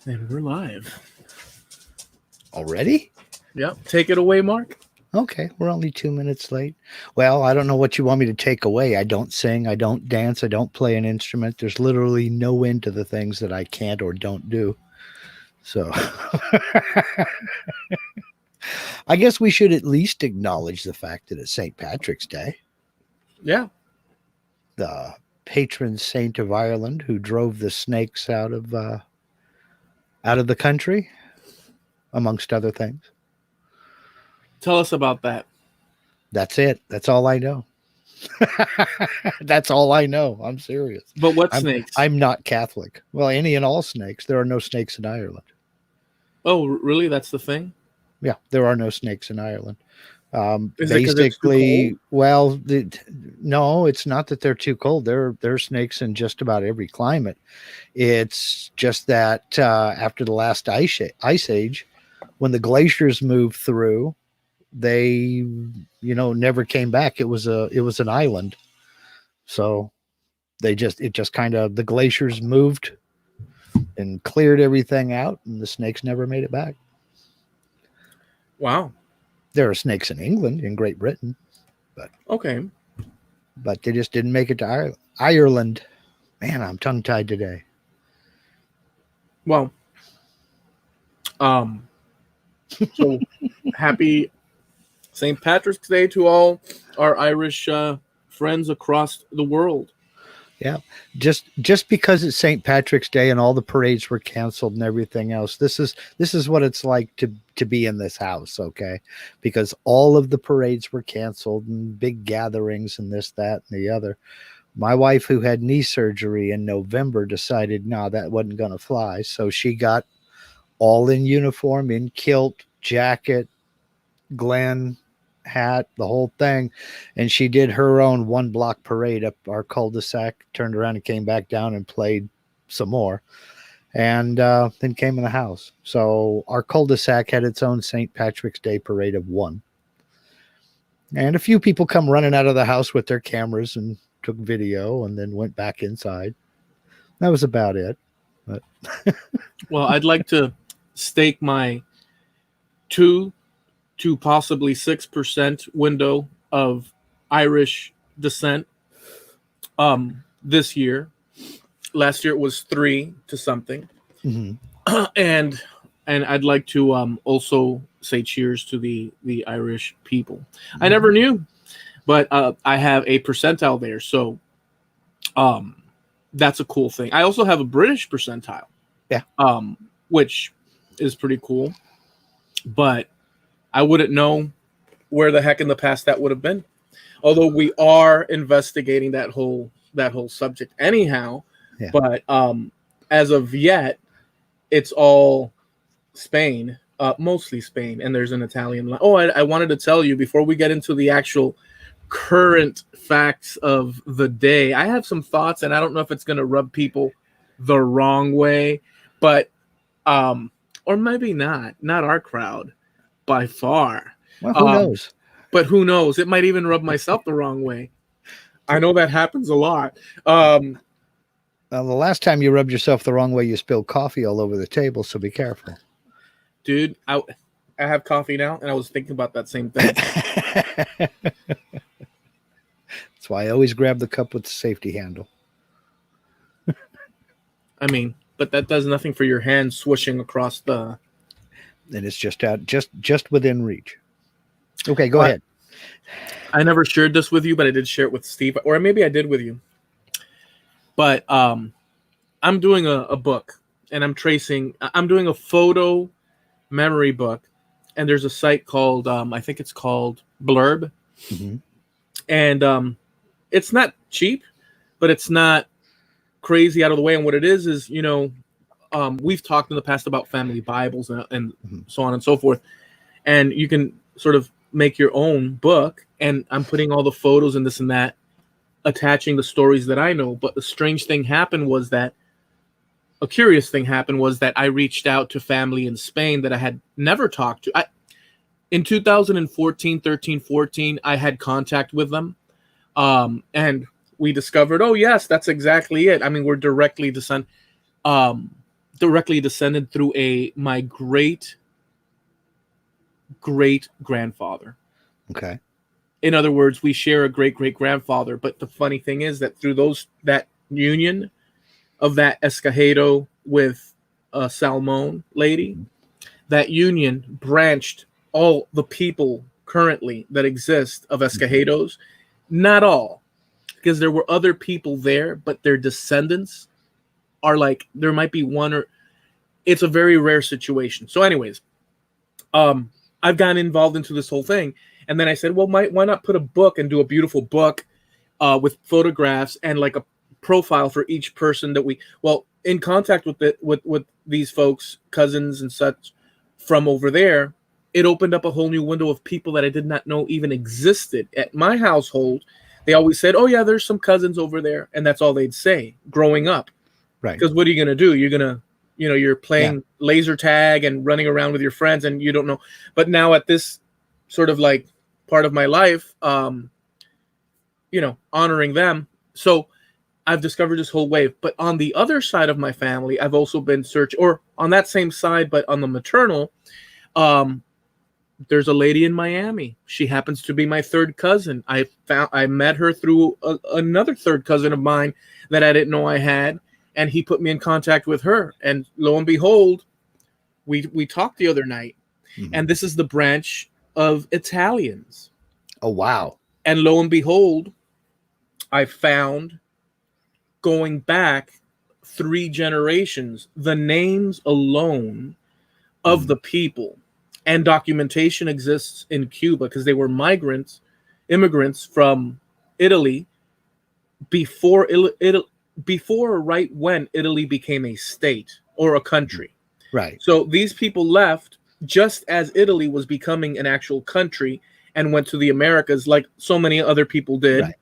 And we're live. Already? Yep. Take it away, Mark. Okay, we're only 2 minutes late. Well, I don't know what you want me to take away. I don't sing, I don't dance, I don't play an instrument. There's literally no end to the things that I can't or don't do. So I guess we should at least acknowledge the fact that it's St. Patrick's Day. Yeah. The patron saint of Ireland who drove the snakes out of the country, amongst other things. Tell us about that. That's it. That's all I know. That's all I know. I'm serious. But what snakes? I'm not Catholic. Well, any and all snakes. There are no snakes in Ireland. Oh, really? That's the thing? Yeah, there are no snakes in Ireland. Basically, well, no, it's not that they're too cold. There are snakes in just about every climate. It's just that after the last ice age, when the glaciers moved through, they never came back. It was an island, so it just kind of, the glaciers moved and cleared everything out, and the snakes never made it back. Wow. There are snakes in England, in Great Britain, but they just didn't make it to Ireland. Man, I'm tongue tied today. Well, so happy St. Patrick's Day to all our Irish friends across the world. Yeah, just because it's St. Patrick's Day and all the parades were canceled and everything else, this is what it's like to be in this house, okay? Because all of the parades were canceled and big gatherings and this, that, and the other. My wife, who had knee surgery in November, decided that wasn't going to fly, so she got all in uniform, in kilt, jacket, Glen hat, the whole thing, and she did her own 1-block parade up our cul-de-sac, turned around and came back down and played some more, and then came in the house. So our cul-de-sac had its own St. Patrick's Day parade of 1, and a few people come running out of the house with their cameras and took video and then went back inside. That was about it. But well, I'd like to stake my 2 to possibly 6% window of Irish descent this year. Last year it was 3 to something. Mm-hmm. and I'd like to also say cheers to the Irish people. Mm-hmm. I never knew, but I have a percentile there, so that's a cool thing. I also have a British percentile, which is pretty cool, but I wouldn't know where the heck in the past that would have been. Although we are investigating that whole subject anyhow. Yeah. But as of yet, it's all Spain, mostly Spain, and there's an Italian line. Oh, I wanted to tell you before we get into the actual current facts of the day, I have some thoughts, and I don't know if it's going to rub people the wrong way, but or maybe not our crowd. By far. Well, who knows? But who knows? It might even rub myself the wrong way. I know that happens a lot. The last time you rubbed yourself the wrong way, you spilled coffee all over the table, so be careful. Dude, I have coffee now, and I was thinking about that same thing. That's why I always grab the cup with the safety handle. I mean, but that does nothing for your hand swishing across the... And it's just out, just within reach. Okay, go ahead. I never shared this with you, but I did share it with Steve, or maybe I did with you. But I'm doing a book, and I'm doing a photo memory book, and there's a site called, I think it's called Blurb. Mm-hmm. And it's not cheap, but it's not crazy out of the way. And what it is, we've talked in the past about family Bibles and mm-hmm. so on and so forth. And you can sort of make your own book. And I'm putting all the photos and this and that, attaching the stories that I know. But the strange thing happened was that a curious thing happened was that I reached out to family in Spain that I had never talked to. In 2014, 13, 14, I had contact with them. And we discovered, oh, yes, that's exactly it. I mean, we're directly descended. directly descended through my great grandfather. Okay. In other words, we share a great grandfather. But the funny thing is that through that union of that Escagedo with a Salmon lady, that union branched all the people currently that exist of Escagedos. Not all, because there were other people there, but their descendants are like, there might be one, or it's a very rare situation. So anyways, I've gotten involved into this whole thing. And then I said, well, why not put a book and do a beautiful book with photographs and like a profile for each person that in contact with these folks, cousins and such from over there. It opened up a whole new window of people that I did not know even existed. At my household, they always said, oh yeah, there's some cousins over there. And that's all they'd say growing up. Right. Because what are you going to do? You're going to, you're playing laser tag and running around with your friends and you don't know. But now at this sort of like part of my life, honoring them. So I've discovered this whole wave. But on the other side of my family, I've also been searching, or on that same side, but on the maternal, there's a lady in Miami. She happens to be my third cousin. I met her through another third cousin of mine that I didn't know I had. And he put me in contact with her. And lo and behold, we talked the other night. Mm-hmm. And this is the branch of Italians. Oh, wow. And lo and behold, I found, going back 3 generations, the names alone of the people. And documentation exists in Cuba because they were immigrants from Italy before right when Italy became a state or a country. Right. So these people left just as Italy was becoming an actual country and went to the Americas like so many other people did. Right.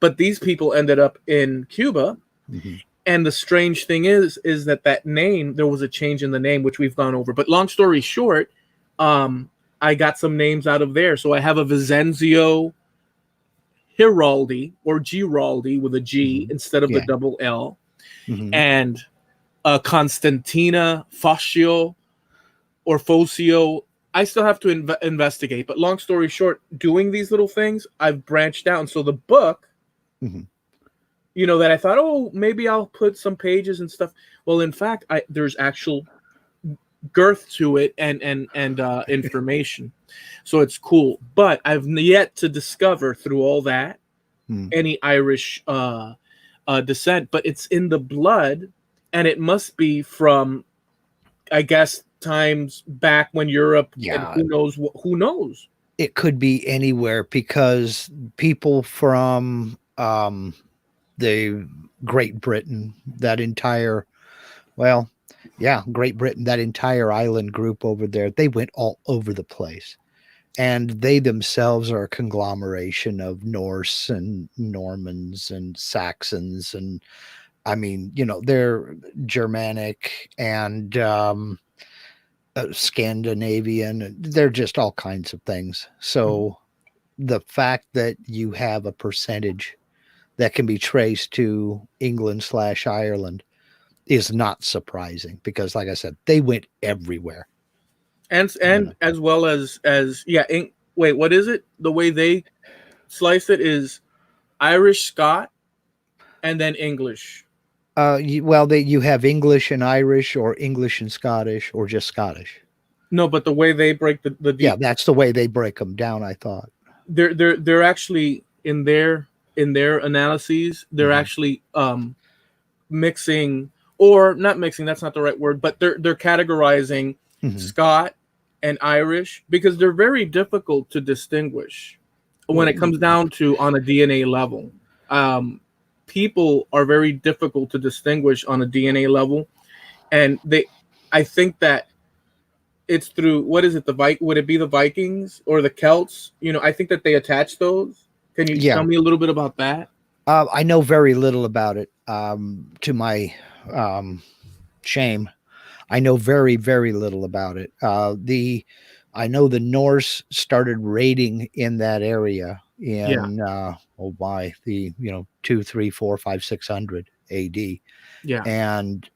But these people ended up in Cuba. Mm-hmm. And the strange thing is that name, there was a change in the name, which we've gone over. But long story short, I got some names out of there. So I have a Vincenzo Giraldi or Giraldi with a G instead of the double L. Mm-hmm. And Constantina Foscio or Focio. I still have to investigate. But long story short, doing these little things, I've branched out. And so the book, that I thought, oh, maybe I'll put some pages and stuff. Well, in fact, there's actual girth to it and information. So it's cool. But I've yet to discover through all that any Irish descent. But it's in the blood, and it must be from, I guess, times back when Europe, and who knows? It could be anywhere because people from the Great Britain, Great Britain, that entire island group over there, they went all over the place. And they themselves are a conglomeration of Norse and Normans and Saxons. And I mean, they're Germanic and Scandinavian. They're just all kinds of things. So the fact that you have a percentage that can be traced to England/Ireland is not surprising because, like I said, they went everywhere. And as well as wait, what is it? The way they slice it is Irish, Scot, and then English. You have English and Irish, or English and Scottish, or just Scottish. No, but the way they break the that's the way they break them down. I thought they're actually in their analyses, they're actually mixing, or not mixing. That's not the right word, but they're categorizing Scot and Irish because they're very difficult to distinguish when it comes down to on a DNA level. People are very difficult to distinguish on a DNA level, and I think that it's through, what is it? Would it be the Vikings or the Celts? I think that they attach those. Can you tell me a little bit about that? I know very little about it. To my shame, I know very, very little about it. I know the Norse started raiding in that area in the 2, 3, 4, 5, 600 AD. Yeah, and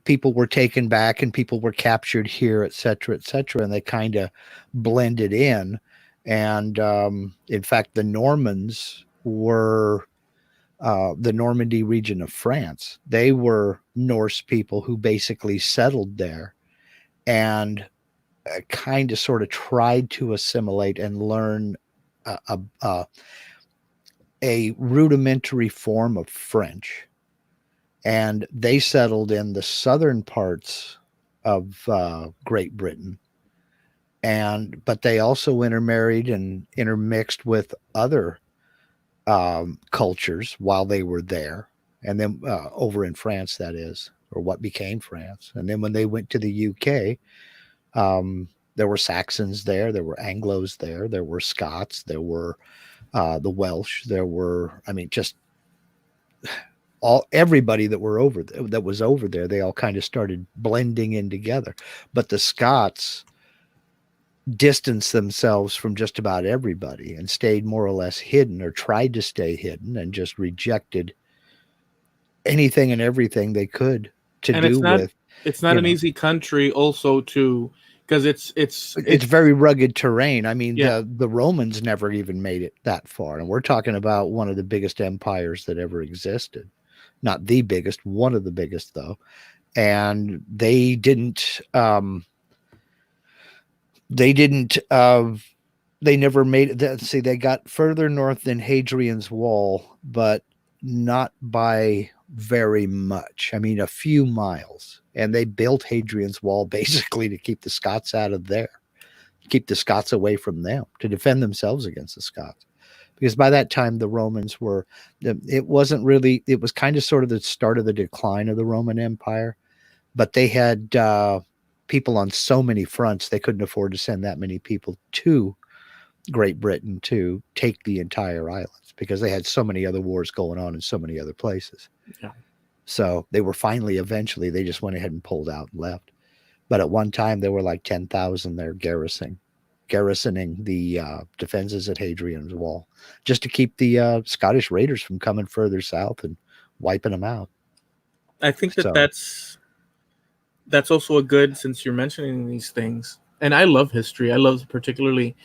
people were taken back and people were captured here, et cetera, and they kind of blended in. And in fact, the Normans were the Normandy region of France. They were Norse people who basically settled there and kind of sort of tried to assimilate and learn a rudimentary form of French. And they settled in the southern parts of Great Britain. But they also intermarried and intermixed with other cultures while they were there. And then over in France, that is, or what became France. And then when they went to the UK, there were Saxons there, there were Anglos there were Scots, there were the Welsh, there were, just everybody that was over there, they all kind of started blending in together. But the Scots distanced themselves from just about everybody and stayed more or less hidden, or tried to stay hidden, and just rejected anything and everything they could it's not an easy country also to, because it's very rugged terrain. The Romans never even made it that far, and we're talking about one of the biggest empires that ever existed. Not the biggest, one of the biggest though. And they never made it. See, they got further north than Hadrian's Wall, but not by very much. A few miles. And they built Hadrian's Wall basically to keep the Scots out of there, keep the Scots away from them, to defend themselves against the Scots. Because by that time, the Romans it was kind of sort of the start of the decline of the Roman Empire, but they had people on so many fronts, they couldn't afford to send that many people to Great Britain to take the entire islands, because they had so many other wars going on in so many other places. Yeah. So they were eventually they just went ahead and pulled out and left. But at one time there were like 10,000 there garrisoning the defenses at Hadrian's Wall, just to keep the Scottish raiders from coming further south and wiping them out. I think that's also a good, since you're mentioning these things, and I love history. I love particularly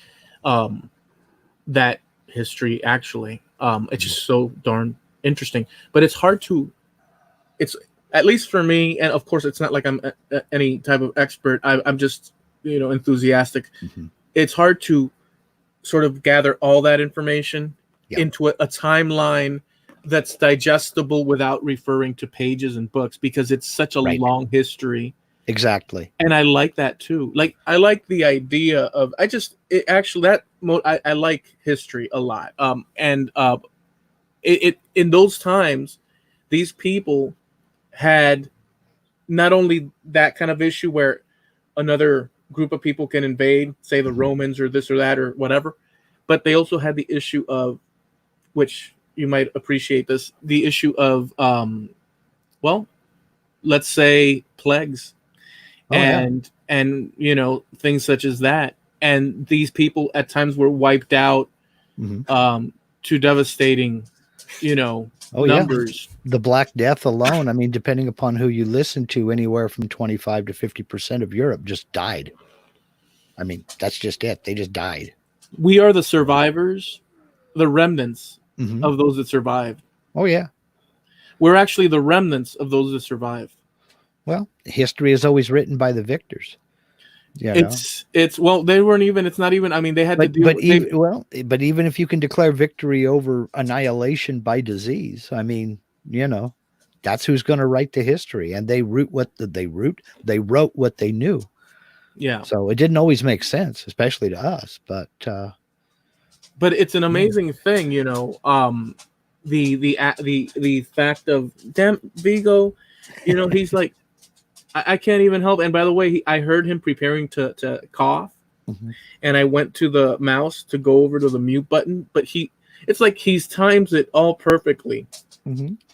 that history, actually. It's just so darn interesting, but it's at least for me, and of course it's not like I'm any type of expert. I'm just, enthusiastic. Mm-hmm. It's hard to sort of gather all that information into a timeline that's digestible without referring to pages and books, because it's such a long history. Exactly. And I like that too. Like, I like the idea of, I like history a lot. In those times, these people had not only that kind of issue where another group of people can invade, say the Romans or this or that or whatever, but they also had the issue of, which you might appreciate this, the issue of, let's say plagues. And things such as that. And these people at times were wiped out to devastating, numbers. Yeah. The Black Death alone, depending upon who you listen to, anywhere from 25 to 50% of Europe just died. That's just it. They just died. We are the survivors, the remnants of those that survived. Oh, yeah. We're actually the remnants of those that survived. Well, history is always written by the victors. They weren't even, it's not even, they had to do but even if you can declare victory over annihilation by disease, that's who's going to write the history. And they wrote what they knew. Yeah. So it didn't always make sense, especially to us, but it's an amazing thing, the fact of, damn, Vigo, he's like, I can't even help. And by the way, I heard him preparing to cough, and I went to the mouse to go over to the mute button, but it's like he's times it all perfectly.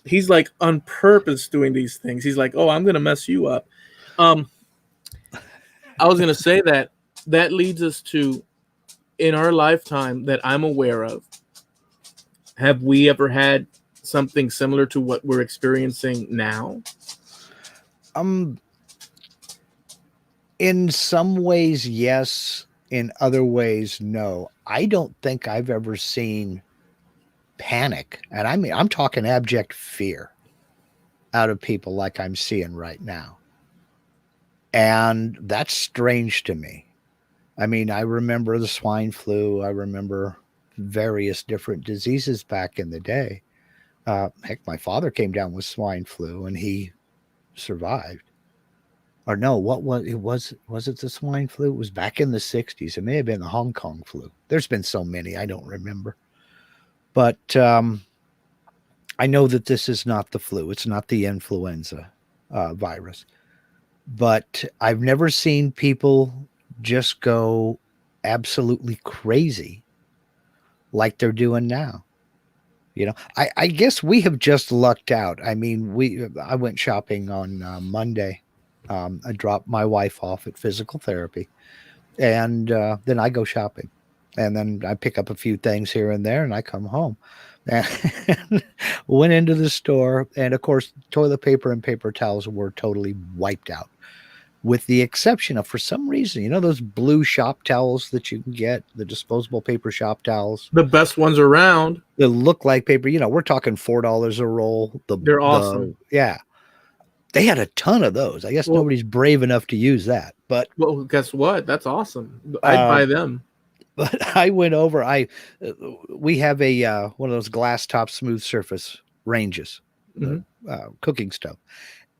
He's like on purpose doing these things. He's like, oh, I'm going to mess you up. I was going to say that leads us to, in our lifetime that I'm aware of, have we ever had something similar to what we're experiencing now? In some ways, yes. In other ways, no. I don't think I've ever seen panic, and I mean, I'm talking abject fear out of people like I'm seeing right now. And that's strange to me. I mean, I remember the swine flu. I remember various different diseases back in the day. Heck, my father came down with swine flu and he survived. Or no, what was it? Was it the swine flu? It was back in the 60s. It may have been the Hong Kong flu. There's been so many, I don't remember. But I know that this is not the flu. It's not the influenza virus. But I've never seen people just go absolutely crazy like they're doing now. You know, I guess we have just lucked out. I mean, I went shopping on Monday. I dropped my wife off at physical therapy, and then I go shopping, and then I pick up a few things here and there, and I come home. And went into the store, and of course, toilet paper and paper towels were totally wiped out, with the exception of, for some reason, you know, those blue shop towels that you can get, the disposable paper shop towels, the best ones around. They look like paper. You know, we're talking $4 a roll. They're awesome. Yeah. They had a ton of those. I guess nobody's brave enough to use that. But well, guess what? That's awesome. I'd buy them. But I went over. We have a one of those glass top smooth surface ranges, cooking stove,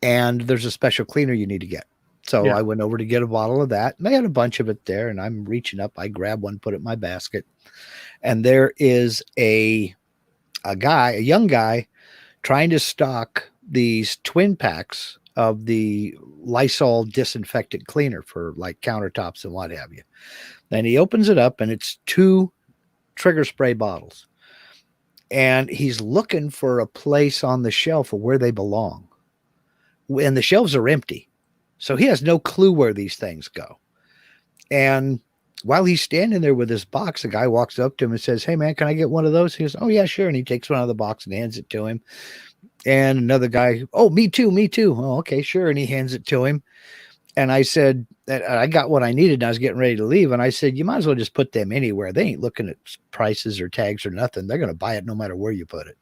and there's a special cleaner you need to get. So I went over to get a bottle of that, and they had a bunch of it there. And I'm reaching up. I grab one, put it in my basket, and there is a young guy, trying to stock these twin packs of the Lysol disinfectant cleaner for like countertops and what have you. Then he opens it up and it's 2 trigger spray bottles. And he's looking for a place on the shelf of where they belong. And the shelves are empty. So he has no clue where these things go. And while he's standing there with this box, the guy walks up to him and says, "Hey man, can I get one of those?" He goes, "Oh yeah, sure." And he takes one out of the box and hands it to him. And another guy, "Oh, me too. Oh, okay, sure." And he hands it to him. And I said that I got what I needed and I was getting ready to leave. And I said, "You might as well just put them anywhere. They ain't looking at prices or tags or nothing. They're going to buy it no matter where you put it."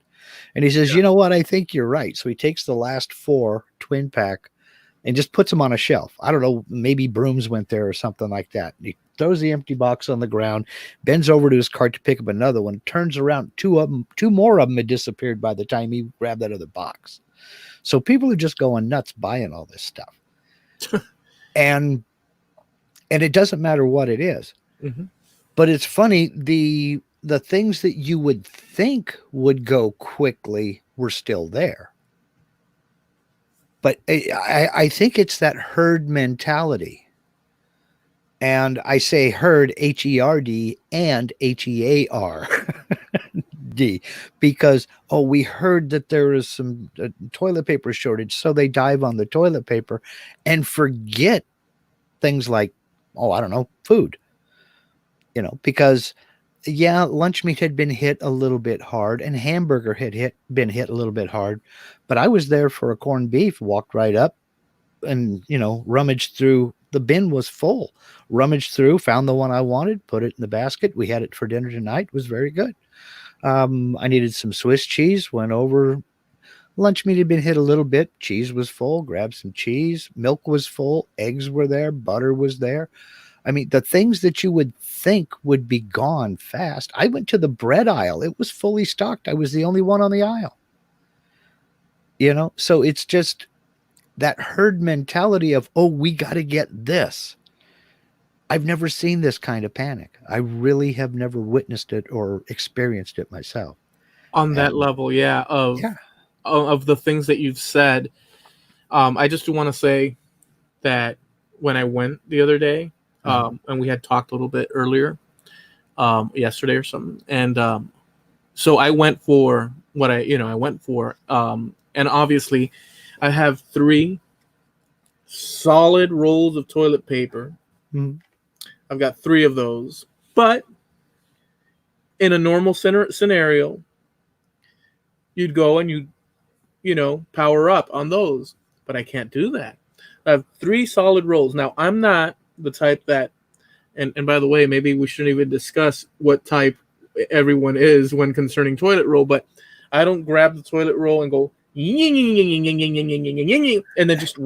And he says, "You know what? I think you're right." So he takes the last 4 twin pack and just puts them on a shelf. I don't know, maybe brooms went there or something like that. And he throws the empty box on the ground, bends over to his cart to pick up another one, turns around, 2 more of them had disappeared by the time he grabbed that other box. So people are just going nuts buying all this stuff. and it doesn't matter what it is. Mm-hmm. But it's funny, the things that you would think would go quickly were still there. But I think it's that herd mentality. And I say herd, H-E-R-D, and H-E-A-R-D, because, we heard that there is some toilet paper shortage, so they dive on the toilet paper and forget things like, I don't know, food. You know, because, lunch meat had been hit a little bit hard, and hamburger had been hit a little bit hard. But I was there for a corned beef, walked right up and, rummaged through. The bin was full. Rummaged through, found the one I wanted, put it in the basket. We had it for dinner tonight. It was very good. I needed some Swiss cheese, went over. Lunch meat had been hit a little bit. Cheese was full, grabbed some cheese. Milk was full. Eggs were there. Butter was there. I mean, the things that you would think would be gone fast. I went to the bread aisle. It was fully stocked. I was the only one on the aisle. So it's just that herd mentality of, we got to get this. I've never seen this kind of panic. I really have never witnessed it or experienced it myself. On that level, of the things that you've said. I just want to say that when I went the other day, and we had talked a little bit earlier, yesterday or something. And so I went for what I went for. And obviously I have 3 solid rolls of toilet paper. Mm-hmm. I've got 3 of those. But in a normal scenario, you'd go and you power up on those. But I can't do that. I have 3 solid rolls. Now, I'm not the type that, and by the way, maybe we shouldn't even discuss what type everyone is when concerning toilet roll, but I don't grab the toilet roll and go, and then just,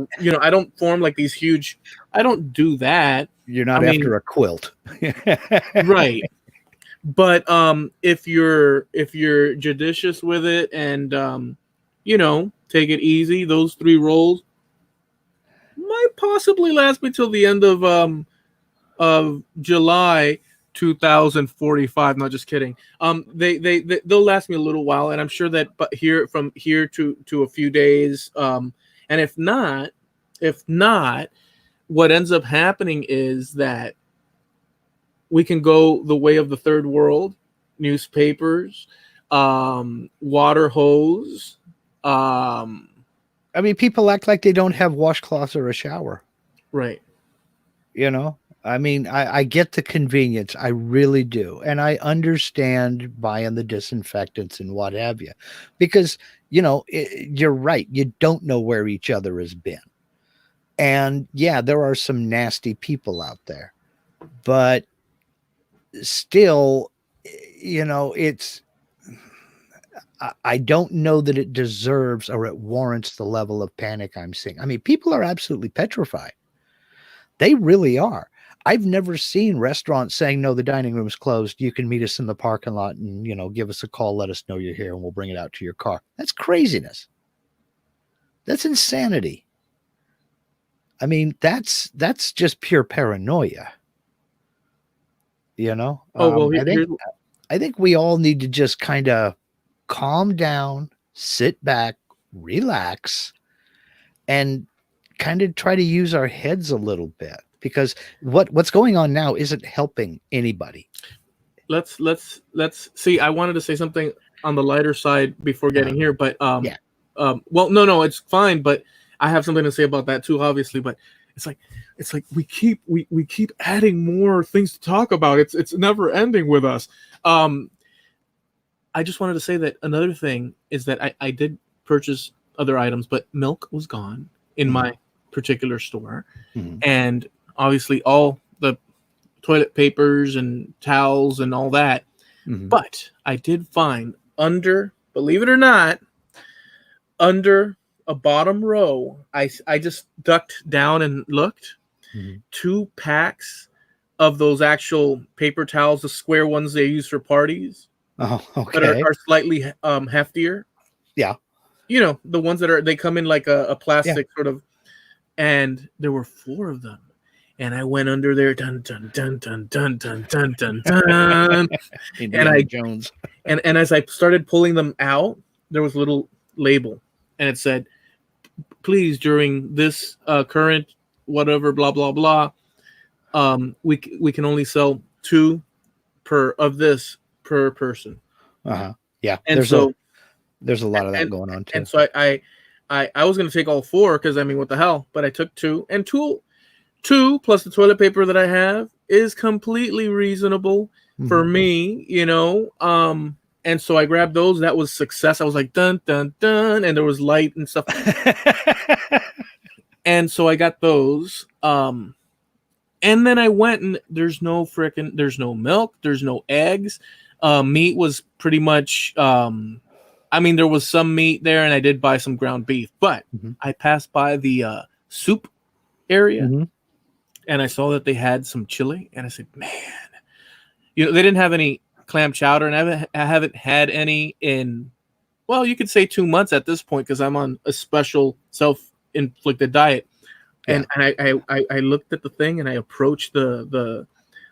I don't form like these huge, I don't do that. You're not after a quilt. Right. But if you're judicious with it and take it easy, those 3 rolls might possibly last me till the end of July 2045. Not just kidding. They'll last me a little while, and I'm sure that from here to a few days. And if not, what ends up happening is that we can go the way of the third world, newspapers, water hose. I mean, people act like they don't have washcloths or a shower. Right. I mean, I get the convenience. I really do. And I understand buying the disinfectants and what have you, because, you're right. You don't know where each other has been. And yeah, there are some nasty people out there, but still, I don't know that it deserves or it warrants the level of panic I'm seeing. I mean, people are absolutely petrified. They really are. I've never seen restaurants saying, no, the dining room's closed. You can meet us in the parking lot and, give us a call. Let us know you're here and we'll bring it out to your car. That's craziness. That's insanity. I mean, that's just pure paranoia. Oh, well, I think we all need to just kind of calm down, sit back, relax, and kind of try to use our heads a little bit, because what's going on now isn't helping anybody. Let's see. I wanted to say something on the lighter side before getting here, but well, no, it's fine, but I have something to say about that too, obviously. But it's like we keep adding more things to talk about. It's never ending with us. I just wanted to say that another thing is that I did purchase other items, but milk was gone in my particular store, and obviously all the toilet papers and towels and all that. But I did find believe it or not, under a bottom row, I just ducked down and looked, 2 packs of those actual paper towels, the square ones they use for parties. Oh, okay. That are slightly heftier. Yeah. The ones that they come in like a plastic sort of, and there were 4 of them. And I went under there, dun dun dun dun dun dun dun dun dun, Jones. And as I started pulling them out, there was a little label, and it said, "Please, during this current whatever blah blah blah, we can only sell 2 per person." Yeah, and there's a lot of that going on too. And so I was going to take all 4 because I mean, what the hell? But I took 2, and 2 plus the toilet paper that I have is completely reasonable for me, and so I grabbed those. That was success. I was like, dun dun dun, and there was light and stuff. And so I got those. And then I went, and there's no milk, there's no eggs. Meat was pretty much, I mean, there was some meat there, and I did buy some ground beef, but I passed by the soup area, and I saw that they had some chili, and I said, man, they didn't have any clam chowder, and I haven't had any in, well, you could say 2 months at this point, because I'm on a special self-inflicted diet. And I looked at the thing, and I approached the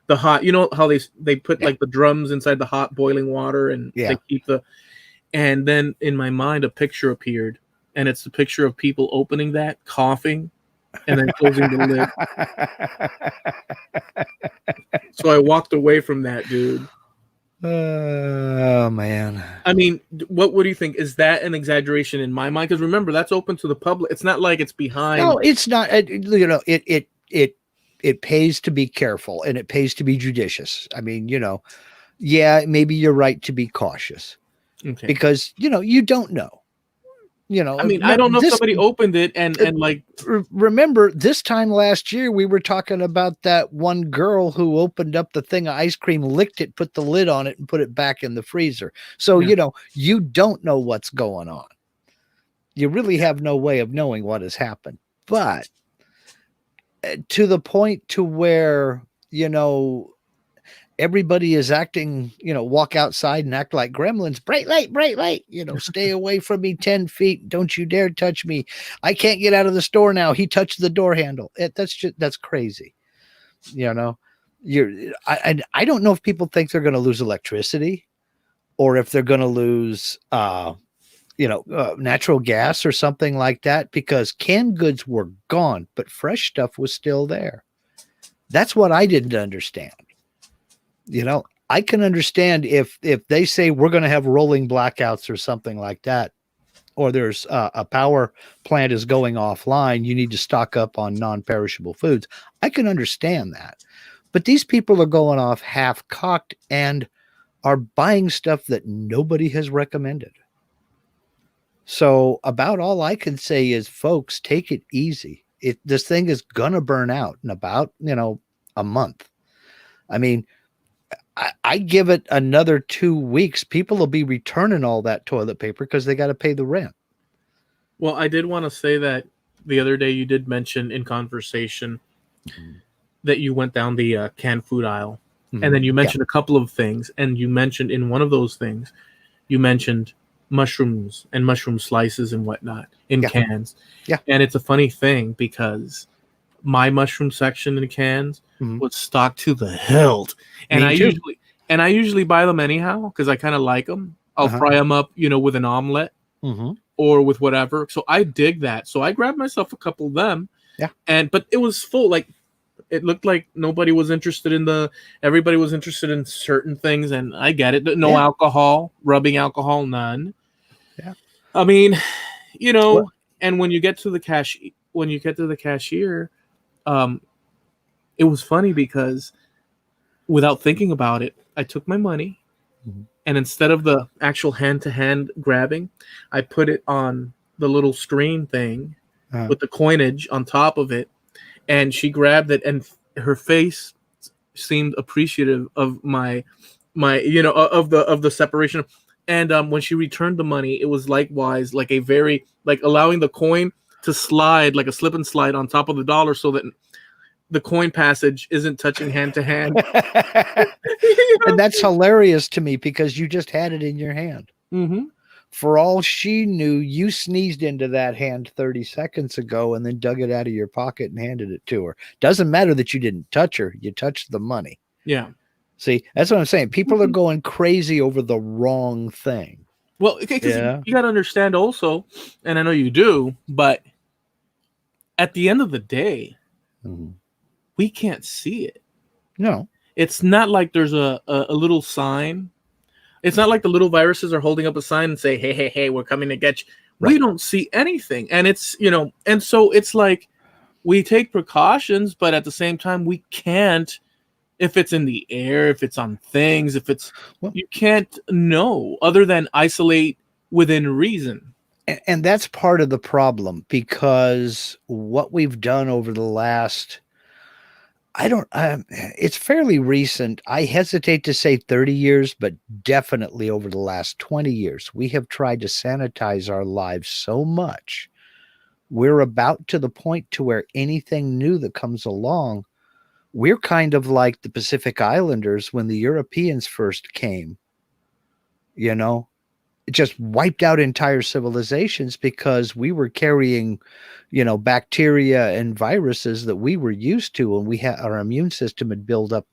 hot, how they put like the drums inside the hot boiling water, and they keep and then in my mind a picture appeared, and it's the picture of people opening that, coughing, and then closing the lid. So I walked away from that, dude. Oh man. I mean, what do you think? Is that an exaggeration in my mind? Because remember, that's open to the public. It's not like it's behind. No, it's not. It pays to be careful, and it pays to be judicious. I mean, maybe you're right to be cautious, because you don't know. You know, I mean, I don't know if somebody opened it and like. Remember this time last year, we were talking about that one girl who opened up the thing of ice cream, licked it, put the lid on it, and put it back in the freezer. So, you know, you don't know what's going on. You really have no way of knowing what has happened. But to the point to where, you know, everybody is acting, you know, walk outside and act like gremlins, bright light, you know, stay away from me 10 feet. Don't you dare touch me. I can't get out of the store now. He touched the door handle. That's crazy. You know, I don't know if people think they're going to lose electricity or if they're going to lose, natural gas or something like that, because canned goods were gone, but fresh stuff was still there. That's what I didn't understand. You know, I can understand if they say we're going to have rolling blackouts or something like that, or there's a power plant is going offline, you need to stock up on non-perishable foods. I can understand that. But these people are going off half-cocked and are buying stuff that nobody has recommended. So about all I can say is, folks, take it easy. This thing is going to burn out in about, a month. I mean, I give it another 2 weeks. People will be returning all that toilet paper because they got to pay the rent. Well, I did want to say that the other day you did mention in conversation that you went down the canned food aisle, and then you mentioned a couple of things, and you mentioned in one of those things, you mentioned mushrooms and mushroom slices and whatnot in cans. Yeah. And it's a funny thing because my mushroom section in cans was stocked to the hilt, and I usually buy them anyhow because I kind of like them. I'll fry them up, with an omelet or with whatever. So I dig that. So I grabbed myself a couple of them. Yeah. But it was full. Like it looked like nobody was interested everybody was interested in certain things, and I get it. No alcohol, rubbing alcohol, none. Yeah. I mean, and when you get to the cashier, it was funny because without thinking about it, I took my money and instead of the actual hand-to-hand grabbing, I put it on the little screen thing with the coinage on top of it, and she grabbed it, and her face seemed appreciative of my of the separation. And when she returned the money, it was likewise like a very allowing the coin to slide like a slip and slide on top of the dollar so that the coin passage isn't touching hand to hand. And that's hilarious to me because you just had it in your hand. Mm-hmm. For all she knew, you sneezed into that hand 30 seconds ago and then dug it out of your pocket and handed it to her. Doesn't matter that you didn't touch her. You touched the money. Yeah. See, that's what I'm saying. People are going crazy over the wrong thing. Well, because you got to understand also, and I know you do, but at the end of the day, we can't see it. No. It's not like there's a little sign. It's not like the little viruses are holding up a sign and say, hey, we're coming to get you. Right. We don't see anything. And it's, and so it's like we take precautions, but at the same time, we can't, if it's in the air, if it's on things, you can't know other than isolate within reason. And that's part of the problem, because what we've done over the last, it's fairly recent. I hesitate to say 30 years, but definitely over the last 20 years, we have tried to sanitize our lives so much. We're about to the point to where anything new that comes along, we're kind of like the Pacific Islanders when the Europeans first came, it just wiped out entire civilizations because we were carrying, bacteria and viruses that we were used to, and our immune system had built up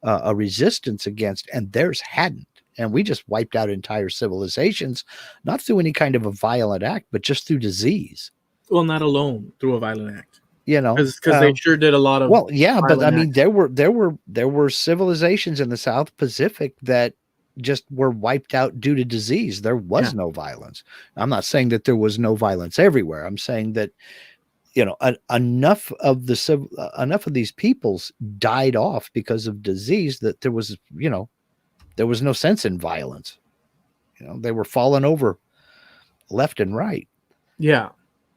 a resistance against, and theirs hadn't. And we just wiped out entire civilizations, not through any kind of a violent act, but just through disease. Well, not alone through a violent act. Because they sure did a lot of. Well, yeah, but I mean, there were civilizations in the South Pacific that just were wiped out due to disease. There was no violence. I'm not saying that there was no violence everywhere. I'm saying that, enough of these peoples died off because of disease that there was no sense in violence. They were falling over left and right. Yeah.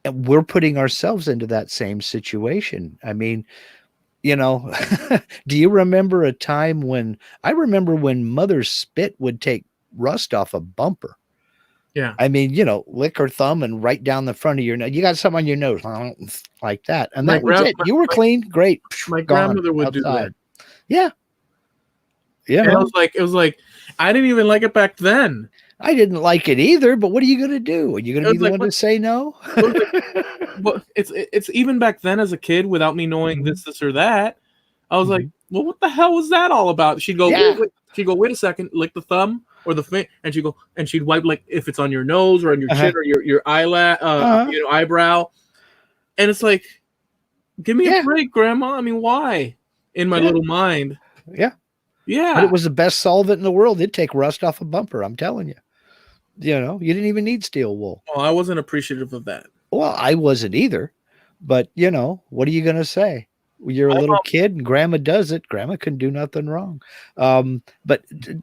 And we're putting ourselves into that same situation. I mean, you know, do you remember a time when I remember when mother's spit would take rust off a bumper? Yeah. I mean, you know, lick her thumb and right down the front of your nose. You got something on your nose like that. And My that was grand it. You were clean. Great. my Gone grandmother would do that. outside. Yeah. You And know, it was like I didn't even like it back then. I didn't like it either, but what are you going to do? Are you going It to be was the like one what to say no? it was like well, it's even back then as a kid without me knowing this or that. I was like, well, what the hell was that all about? She'd go, Yeah. she'd go, wait a second, lick the thumb or the finger, and she'd go, and she'd wipe like if it's on your nose or on your chin or your eyelash, eyebrow, and it's like, give me a break, Grandma. I mean, why? In my little mind, yeah. But it was the best solvent in the world. It'd take rust off a bumper. I'm telling you. You know, you didn't even need steel wool. Well, I wasn't appreciative of that. Well, I wasn't either. But, you know, what are you going to say? You're a little kid and grandma does it. Grandma can do nothing wrong. But the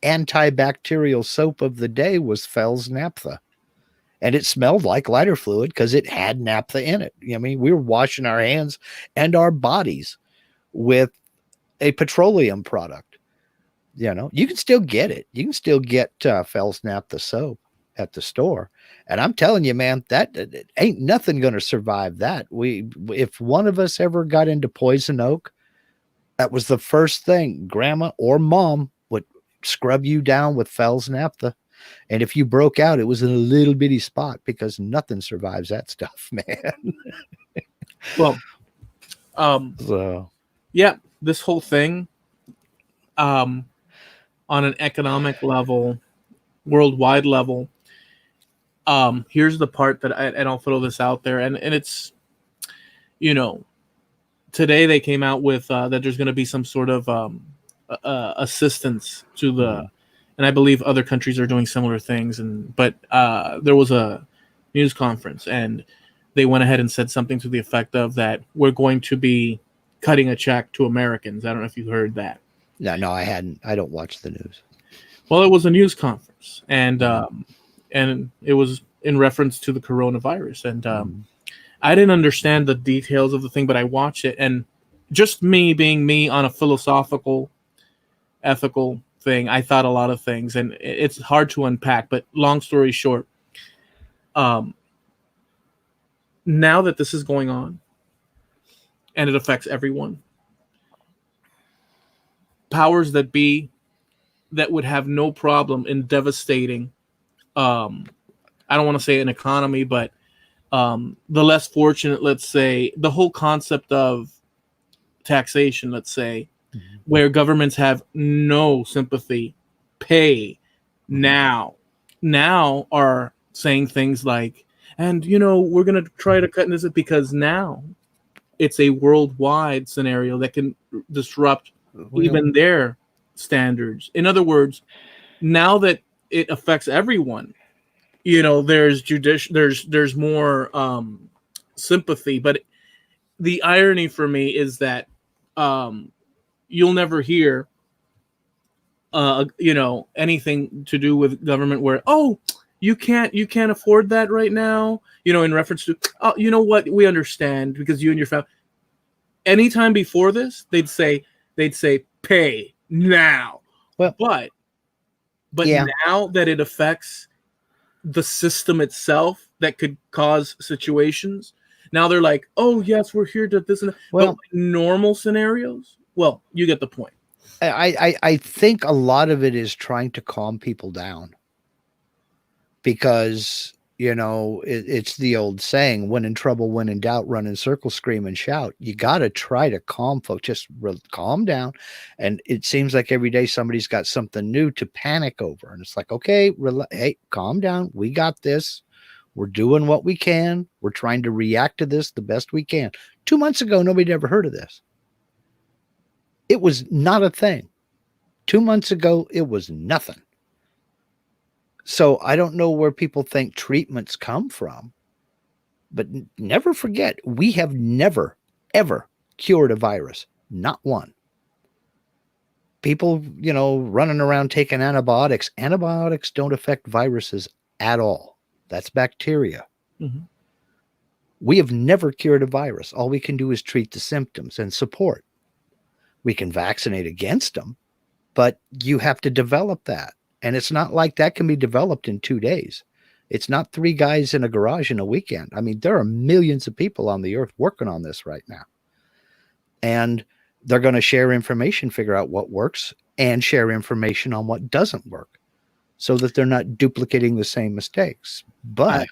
antibacterial soap of the day was Fell's naphtha. And it smelled like lighter fluid because it had naphtha in it. I mean, we were washing our hands and our bodies with a petroleum product. You know, you can still get it. You can still get Fell's naphtha soap at the store. And I'm telling you, man, that ain't nothing going to survive that. If one of us ever got into poison oak, that was the first thing grandma or mom would scrub you down with Fell's naphtha. And if you broke out, it was in a little bitty spot because nothing survives that stuff, man. Well, so yeah, this whole thing, on an economic level, worldwide level, here's the part that and I'll throw this out there, and it's, you know, today they came out with that there's going to be some sort of assistance to the, and I believe other countries are doing similar things, but there was a news conference and they went ahead and said something to the effect of that we're going to be cutting a check to Americans. I don't know if you heard that. No, I hadn't. I don't watch the news. Well, it was a news conference, and it was in reference to the coronavirus, and I didn't understand the details of the thing, but I watched it, and just me being me on a philosophical, ethical thing, I thought a lot of things, and it's hard to unpack. But long story short, now that this is going on, and it affects everyone, powers that be that would have no problem in devastating, I don't want to say an economy, but the less fortunate, let's say, the whole concept of taxation, let's say, where governments have no sympathy, pay now are saying things like, and, you know, we're going to try to cut this because now it's a worldwide scenario that can disrupt even their standards. In other words, now that it affects everyone, you know, there's more sympathy. But the irony for me is that you'll never hear you know, anything to do with government where, oh, you can't afford that right now, you know, in reference to, oh, you know what, we understand because you and your family. Anytime before this, they'd say pay now. Well, but now that it affects the system itself that could cause situations, now they're like, oh yes, we're here to this and that. Well, but normal scenarios, well, you get the point. I think a lot of it is trying to calm people down because, you know, it's the old saying, when in trouble, when in doubt, run in circles, scream and shout. You got to try to calm folks, just calm down. And it seems like every day somebody's got something new to panic over. And it's like, okay, hey, calm down. We got this. We're doing what we can. We're trying to react to this the best we can. 2 months ago, nobody ever heard of this. It was not a thing. 2 months ago, it was nothing. So I don't know where people think treatments come from, but never forget, we have never, ever cured a virus. Not one. People, you know, running around taking antibiotics. Antibiotics don't affect viruses at all. That's bacteria. Mm-hmm. We have never cured a virus. All we can do is treat the symptoms and support. We can vaccinate against them, but you have to develop that. And it's not like that can be developed in 2 days. It's not 3 guys in a garage in a weekend. I mean, there are millions of people on the earth working on this right now. And they're going to share information, figure out what works, and share information on what doesn't work so that they're not duplicating the same mistakes. But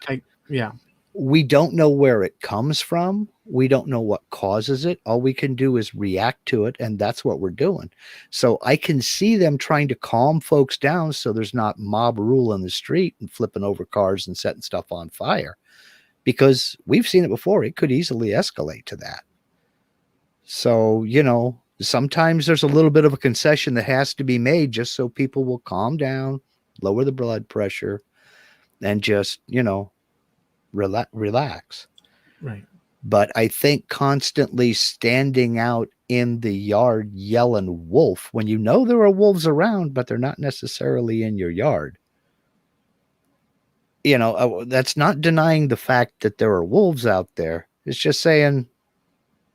yeah, we don't know where it comes from. We don't know what causes it. All we can do is react to it, and that's what we're doing. So I can see them trying to calm folks down so there's not mob rule in the street and flipping over cars and setting stuff on fire, because we've seen it before. It could easily escalate to that. So, sometimes there's a little bit of a concession that has to be made just so people will calm down, lower the blood pressure, and just, relax. Right. But I think constantly standing out in the yard yelling wolf when there are wolves around, but they're not necessarily in your yard. That's not denying the fact that there are wolves out there. It's just saying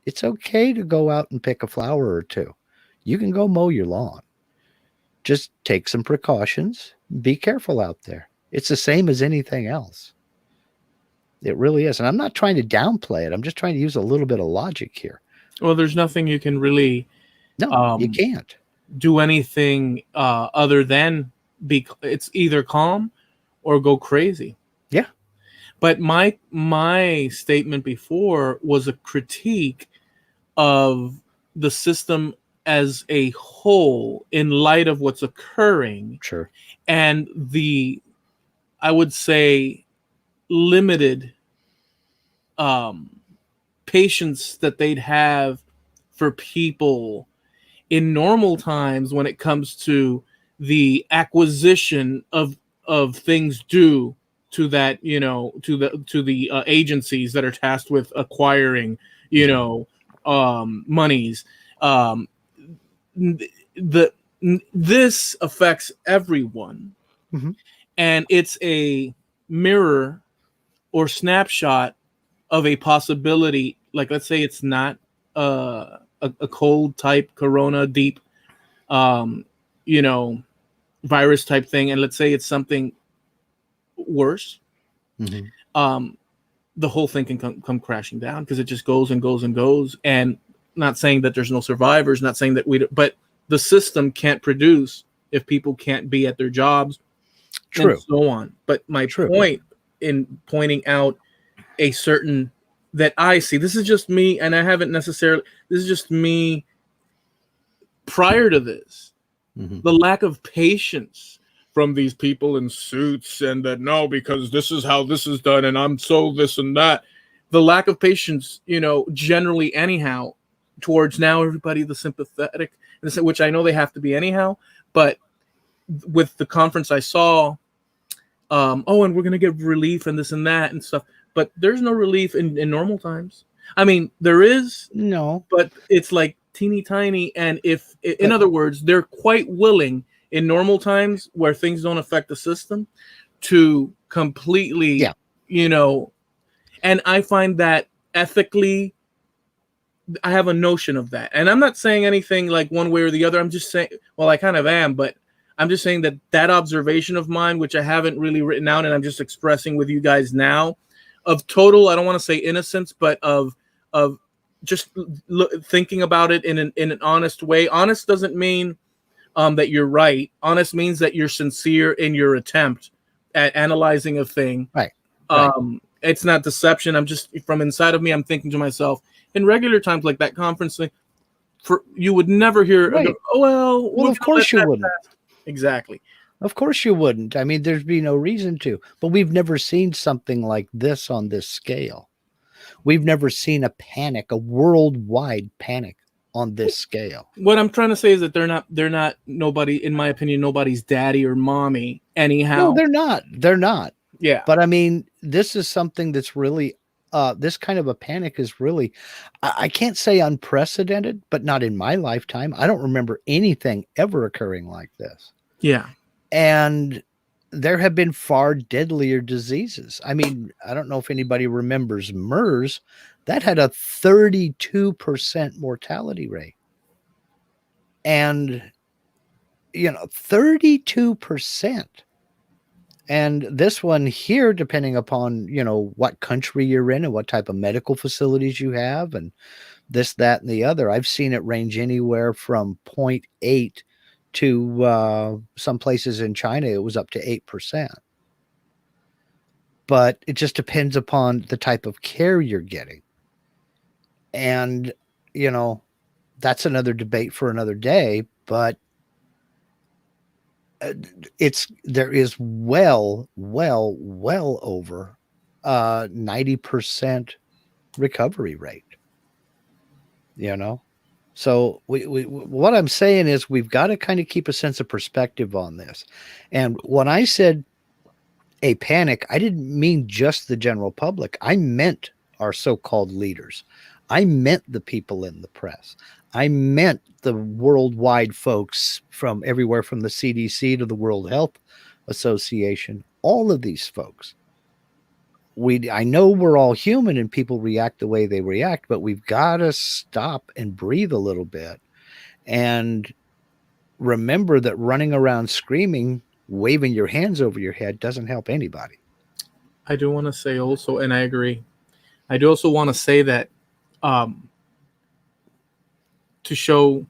it's okay to go out and pick a flower or two. You can go mow your lawn. Just take some precautions. Be careful out there. It's the same as anything else. It really is. And I'm not trying to downplay it. I'm just trying to use a little bit of logic here. Well, there's nothing you can really you can't do anything other than it's either calm or go crazy. Yeah. But my statement before was a critique of the system as a whole in light of what's occurring. Sure. And I would say, limited patience that they'd have for people in normal times when it comes to the acquisition of things due to that, to the agencies that are tasked with acquiring, monies. This affects everyone. Mm-hmm. And it's a mirror or snapshot of a possibility. Like, let's say it's not a cold type corona deep, virus type thing. And let's say it's something worse. Mm-hmm. The whole thing can come crashing down because it just goes and goes and goes. And not saying that there's no survivors, not saying that but the system can't produce if people can't be at their jobs. True. And so on. But my point in pointing out a certain that I see, this is just me, and I haven't necessarily, this is just me prior to this, the lack of patience from these people in suits, and that no, because this is how this is done, and I'm so this and that. The lack of patience, generally anyhow, towards now everybody, the sympathetic, which I know they have to be anyhow, but with the conference I saw, and we're going to get relief and this and that and stuff. But there's no relief in normal times. I mean, there is. No. But it's like teeny tiny. And in other words, they're quite willing in normal times where things don't affect the system to completely, and I find that ethically, I have a notion of that. And I'm not saying anything like one way or the other. I'm just saying, well, I kind of am, but I'm just saying that observation of mine, which I haven't really written out, and I'm just expressing with you guys now, of total, I don't want to say innocence, but of just thinking about it in an honest way. Honest doesn't mean that you're right. Honest means that you're sincere in your attempt at analyzing a thing. Right. It's not deception. I'm just, from inside of me, I'm thinking to myself, in regular times like that conference thing, you would never hear, well, of course you wouldn't. Exactly. Of course you wouldn't. I mean, there'd be no reason to. But we've never seen something like this on this scale. We've never seen a panic, a worldwide panic on this scale. What I'm trying to say is that they're not nobody, in my opinion, nobody's daddy or mommy anyhow. No, they're not. Yeah. But I mean, this is something that's really, this kind of a panic is really, I can't say unprecedented, but not in my lifetime. I don't remember anything ever occurring like this. Yeah. And there have been far deadlier diseases. I mean, I don't know if anybody remembers MERS. That had a 32% mortality rate. And, 32%. And this one here, depending upon, what country you're in and what type of medical facilities you have and this, that, and the other, I've seen it range anywhere from 0.8 to some places in China, it was up to 8%. But it just depends upon the type of care you're getting. And, that's another debate for another day, but there is well over 90% recovery rate, So what I'm saying is we've got to kind of keep a sense of perspective on this. And when I said a panic, I didn't mean just the general public. I meant our so-called leaders. I meant the people in the press. I meant the worldwide folks from everywhere from the CDC to the World Health Association, all of these folks. I know we're all human and people react the way they react, but we've got to stop and breathe a little bit and remember that running around screaming, waving your hands over your head doesn't help anybody. I do want to say also, and I agree, I do also want to say that to show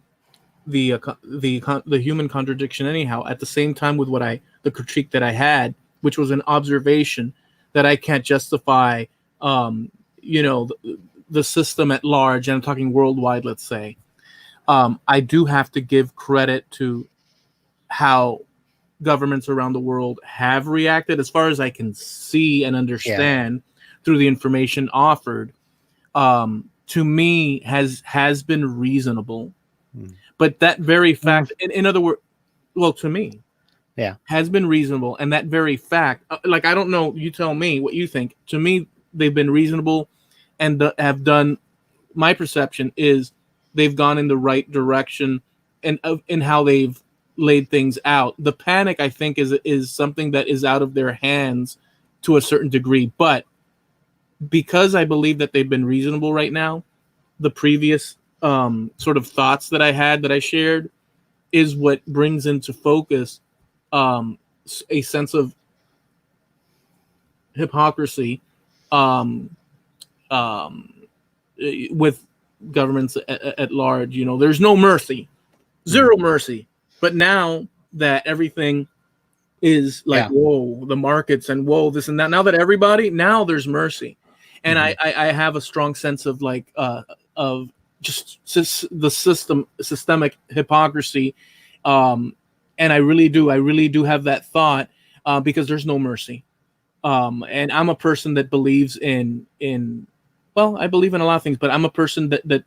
the human contradiction anyhow, at the same time with the critique that I had, which was an observation that I can't justify, the system at large, and I'm talking worldwide, let's say. I do have to give credit to how governments around the world have reacted, as far as I can see and understand through the information offered. To me, has been reasonable. But that very fact, in other words, well, to me, has been reasonable. And that very fact, like, I don't know, you tell me what you think. To me, they've been reasonable and have done, my perception is they've gone in the right direction and in how they've laid things out. The panic, I think, is something that is out of their hands to a certain degree. But because I believe that they've been reasonable right now, the previous sort of thoughts that I had, that I shared, is what brings into focus a sense of hypocrisy with governments at large. There's no mercy, zero mercy. But now that everything is like, whoa, the markets and whoa, this and that, now there's mercy. And I have a strong sense of of just the systemic hypocrisy. And I really do have that thought because there's no mercy. And I'm a person that believes in I believe in a lot of things, but I'm a person that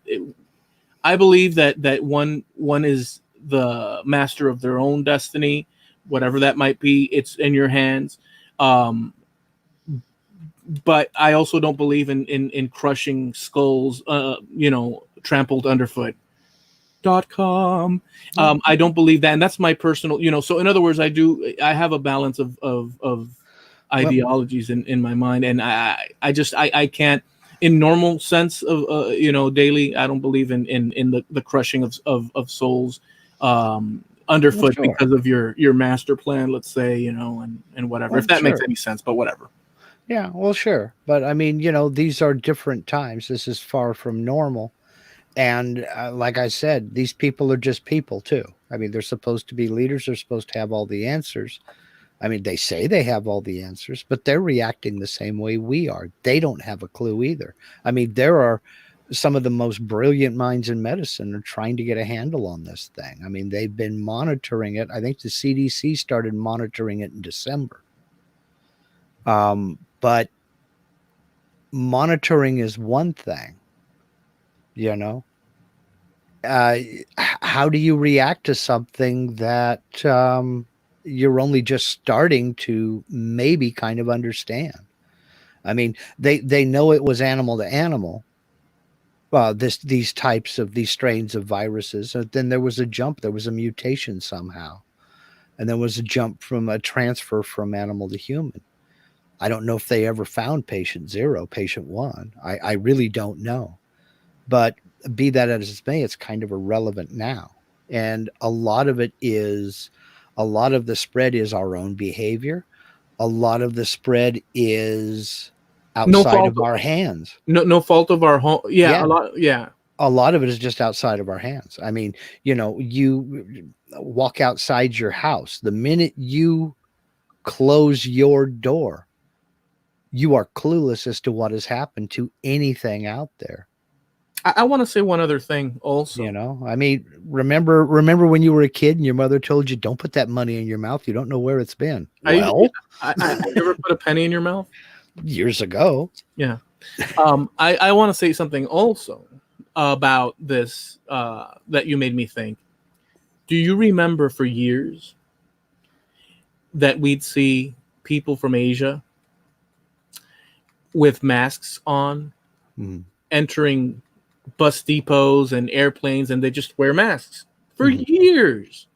I believe that one is the master of their own destiny, whatever that might be. It's in your hands. But I also don't believe in crushing skulls, trampled underfoot.com. I don't believe that. And that's my personal, so in other words, I have a balance of ideologies in my mind. And I can't, in normal sense of, daily, I don't believe in the crushing of souls underfoot because of your master plan, let's say, and whatever, if that makes any sense, but whatever. Yeah, well, sure. But I mean, these are different times. This is far from normal. And like I said, these people are just people too. I mean, they're supposed to be leaders. They're supposed to have all the answers. I mean, they say they have all the answers, but they're reacting the same way we are. They don't have a clue either. I mean, there are some of the most brilliant minds in medicine are trying to get a handle on this thing. I mean, they've been monitoring it. I think the CDC started monitoring it in December. But monitoring is one thing, how do you react to something that you're only just starting to maybe kind of understand? I mean, they know it was animal to animal. These strains of viruses. Then there was a jump. There was a mutation somehow. and there was a jump from a transfer from animal to human. I don't know if they ever found patient 0, patient 1. I really don't know. But be that as it may, it's kind of irrelevant now. And a lot of the spread is our own behavior. A lot of the spread is No outside fault of our hands. No fault of our home. Yeah, Yeah. A lot of it is just outside of our hands. I mean, you walk outside your house. The minute you close your door, you are clueless as to what has happened to anything out there. I want to say one other thing also. I mean, remember when you were a kid and your mother told you, don't put that money in your mouth. You don't know where it's been. Well, I never put a penny in your mouth years ago. Yeah. I want to say something also about this that you made me think. Do you remember for years that we'd see people from Asia with masks on entering bus depots and airplanes, and they just wear masks for years?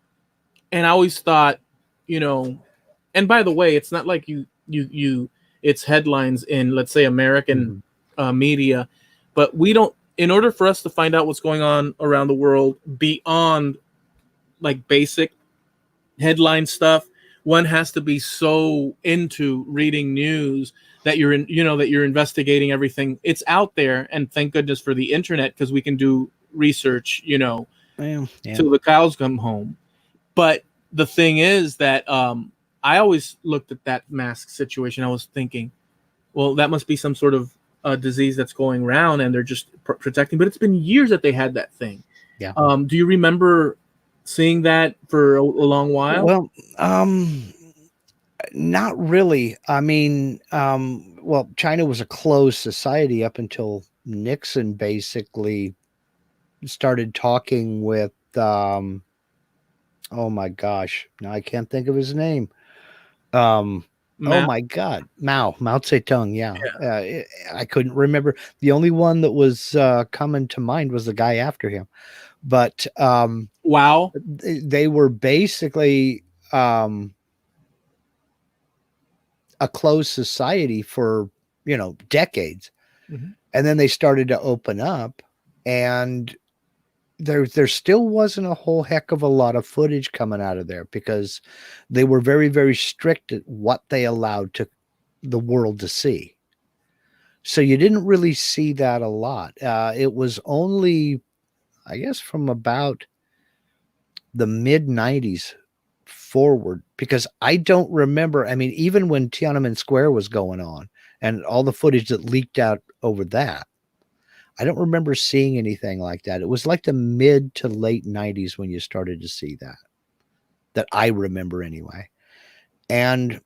And I always thought, and by the way, it's not like it's headlines in, let's say, American media, but we don't, in order for us to find out what's going on around the world beyond like basic headline stuff, one has to be so into reading news that you're investigating everything. It's out there, and thank goodness for the internet, because we can do research, till the cows come home. But the thing is that I always looked at that mask situation. I was thinking, well, that must be some sort of disease that's going around, and they're just protecting. But it's been years that they had that thing. Yeah. Do you remember seeing that for a long while? Well, not really. I mean, China was a closed society up until Nixon basically started talking with, oh my gosh, now I can't think of his name. Oh my God, Mao Zedong. Yeah. I couldn't remember. The only one that was coming to mind was the guy after him. But wow, they were basically a closed society for decades, and then they started to open up, and there still wasn't a whole heck of a lot of footage coming out of there, because they were very, very strict at what they allowed to the world to see. So you didn't really see that a lot. It was only, I guess, from about the mid 90s forward, because I don't remember. I mean, even when Tiananmen Square was going on and all the footage that leaked out over that, I don't remember seeing anything like that. It was like the mid to late 90s when you started to see that I remember anyway. And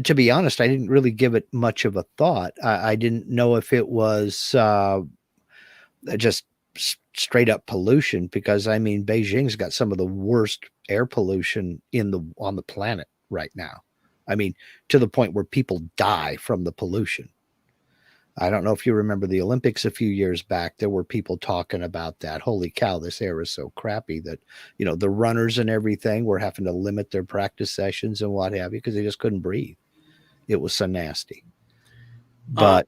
to be honest, I didn't really give it much of a thought. I didn't know if it was just straight up pollution, because I mean, Beijing's got some of the worst air pollution on the planet right now. I mean, to the point where people die from the pollution. I don't know if you remember the Olympics a few years back. There were people talking about that. Holy cow, this air is so crappy that, the runners and everything were having to limit their practice sessions and what have you, because they just couldn't breathe. It was so nasty. But,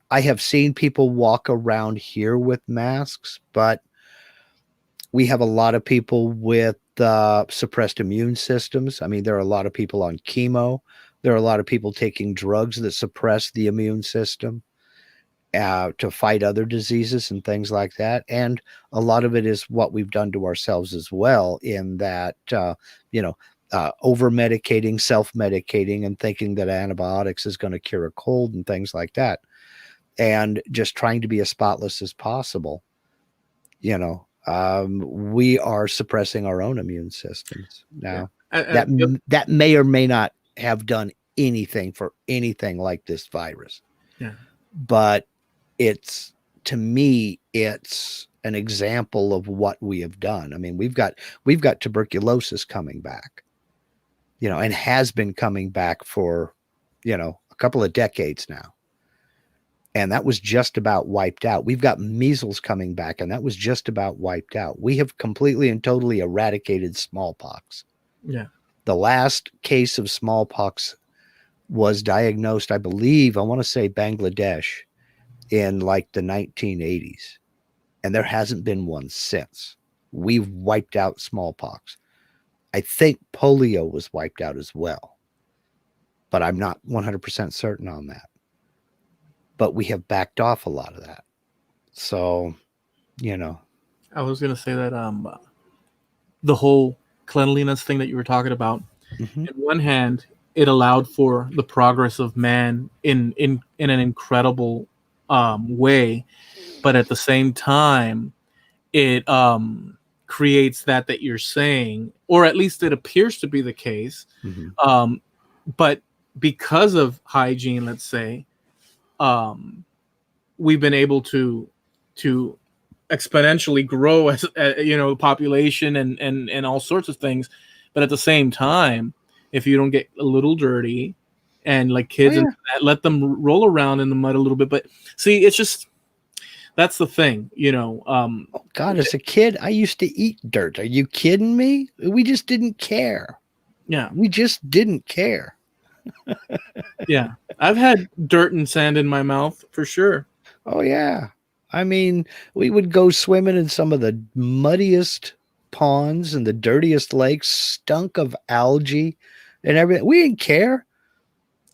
I have seen people walk around here with masks, but we have a lot of people with suppressed immune systems. I mean, there are a lot of people on chemo. There are a lot of people taking drugs that suppress the immune system to fight other diseases and things like that. And a lot of it is what we've done to ourselves as well, in that, over-medicating, self-medicating, and thinking that antibiotics is going to cure a cold and things like that. And just trying to be as spotless as possible. We are suppressing our own immune systems now. Yeah. That may or may not have done anything for anything like this virus. Yeah. But to me, it's an example of what we have done. I mean, we've got tuberculosis coming back, and has been coming back for, a couple of decades now. and that was just about wiped out. We've got measles coming back, and that was just about wiped out. We have completely and totally eradicated smallpox. Yeah. The last case of smallpox was diagnosed, I believe, I want to say Bangladesh, in like the 1980s. And there hasn't been one since. We've wiped out smallpox. I think polio was wiped out as well, but I'm not 100% certain on that. But we have backed off a lot of that. So, you know. I was going to say that the whole cleanliness thing that you were talking about, in one hand, it allowed for the progress of man in an incredible way, but at the same time, it creates that you're saying, or at least it appears to be the case. But because of hygiene, let's say, we've been able to exponentially grow as the population and all sorts of things. But at the same time, if you don't get a little dirty and like kids and that, let them roll around in the mud a little bit. But see, it's just, that's the thing, oh God, as a kid, I used to eat dirt. Are you kidding me? We just didn't care. Yeah. We just didn't care. Yeah. I've had dirt and sand in my mouth for sure. Oh, yeah. I mean, we would go swimming in some of the muddiest ponds and the dirtiest lakes, stunk of algae and everything. We didn't care.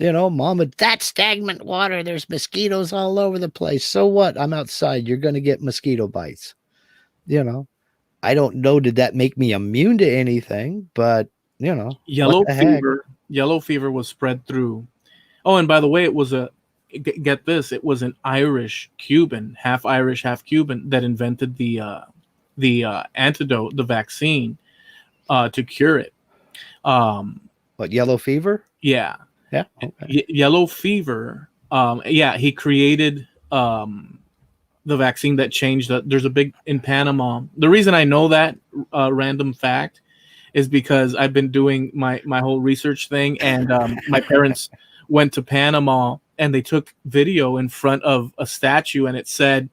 Mama, that's stagnant water. There's mosquitoes all over the place. So what? I'm outside. You're going to get mosquito bites. I don't know. Did that make me immune to anything? But, yellow fever was spread through. Oh, and by the way, it was get this, it was an Irish Cuban, half Irish, half Cuban, that invented the antidote, the vaccine, to cure it. What, yellow fever? Yeah. Yeah. Okay. Yellow fever. He created the vaccine that changed that. There's a big in Panama. The reason I know that random fact is because I've been doing my whole research thing, and my parents went to Panama and they took video in front of a statue, and it said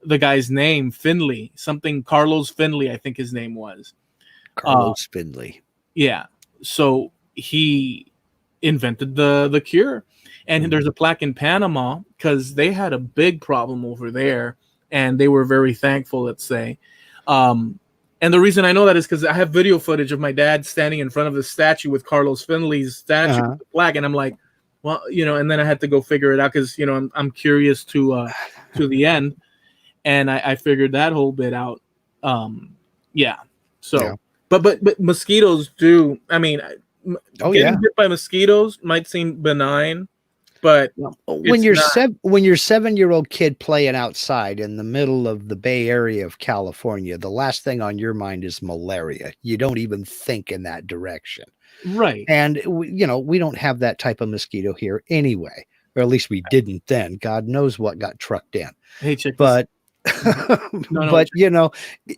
the guy's name, Finley, something Carlos Finley, I think his name was. Carlos Finley. Yeah. So he invented the cure. And there's a plaque in Panama because they had a big problem over there, and they were very thankful, let's say. And the reason I know that is because I have video footage of my dad standing in front of the statue with Carlos Finley's statue with the plaque, and I'm like, well, and then I had to go figure it out because I'm curious to the end, and I figured that whole bit out. So, but mosquitoes do. I mean, getting hit by mosquitoes might seem benign. But when you're 7-year-old kid playing outside in the middle of the Bay Area of California, the last thing on your mind is malaria. You don't even think in that direction. Right. And we don't have that type of mosquito here anyway, or at least we didn't then. God knows what got trucked in. Hey, check but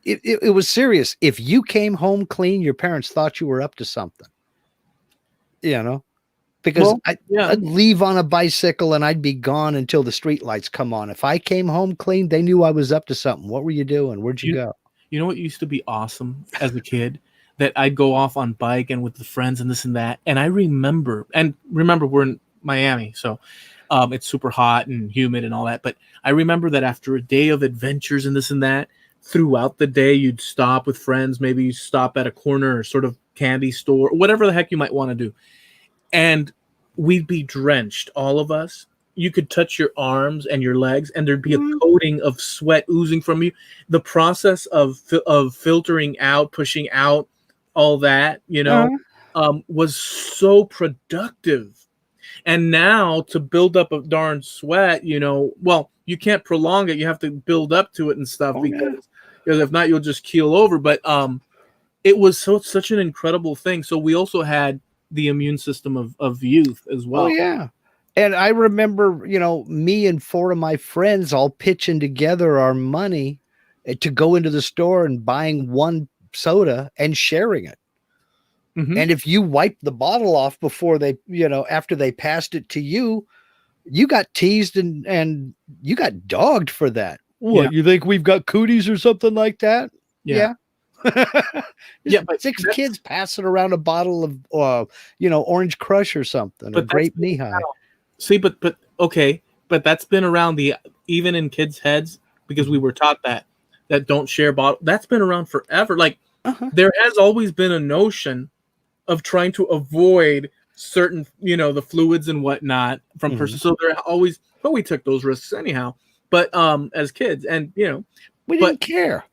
it was serious. If you came home clean, your parents thought you were up to something. Because I'd leave on a bicycle and I'd be gone until the street lights come on. If I came home clean, they knew I was up to something. What were you doing? Where'd you go? You know what used to be awesome as a kid? That I'd go off on bike and with the friends and this and that. And I remember we're in Miami, so it's super hot and humid and all that. But I remember that after a day of adventures and this and that, throughout the day, you'd stop with friends. Maybe you stop at a corner or sort of candy store, or whatever the heck you might want to do. And we'd be drenched, all of us. You could touch your arms and your legs, and there'd be a coating of sweat oozing from you. The process of filtering out, pushing out, all that, was so productive. And now to build up a darn sweat, well, you can't prolong it. You have to build up to it and stuff because if not, you'll just keel over. But it was such an incredible thing. So we also had the immune system of youth as well. Oh, yeah. And I remember, me and 4 of my friends all pitching together our money to go into the store and buying one soda and sharing it. And if you wiped the bottle off before they, after they passed it to you, you got teased and you got dogged for that. What, Yeah. you think we've got cooties or something like that? Yeah. Yeah. But Six kids passing around a bottle of Orange Crush or something, or Grape Knee-High. See, but okay, but that's been around even in kids' heads, because we were taught that don't share bottle. That's been around forever. Like there has always been a notion of trying to avoid certain, the fluids and whatnot from person. So there always, but we took those risks anyhow. But as kids, and we didn't care.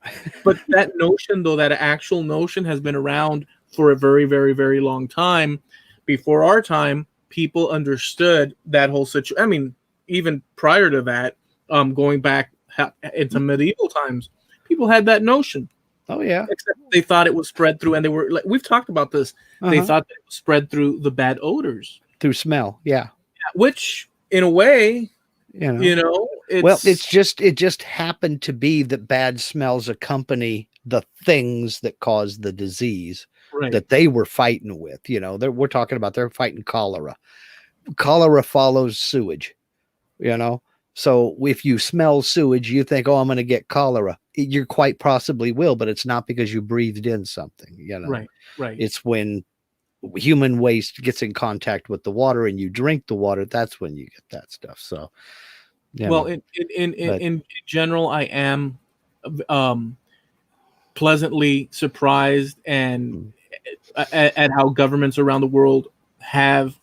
But that notion, though, that actual notion has been around for a very, very, very long time. Before our time, people understood that whole situation. I mean, even prior to that, going back into medieval times, people had that notion. Oh yeah. Except they thought it was spread through, and they were like, we've talked about this. They thought that it was spread through the bad odors, through smell. Yeah. Which, in a way, it just happened to be that bad smells accompany the things that cause the disease that they were fighting with. We're talking about they're fighting cholera. Cholera follows sewage. So if you smell sewage, you think, oh, I'm going to get cholera. You quite possibly will, but it's not because you breathed in something. Right. It's when human waste gets in contact with the water and you drink the water, that's when you get that stuff. So in general, I am pleasantly surprised and at how governments around the world have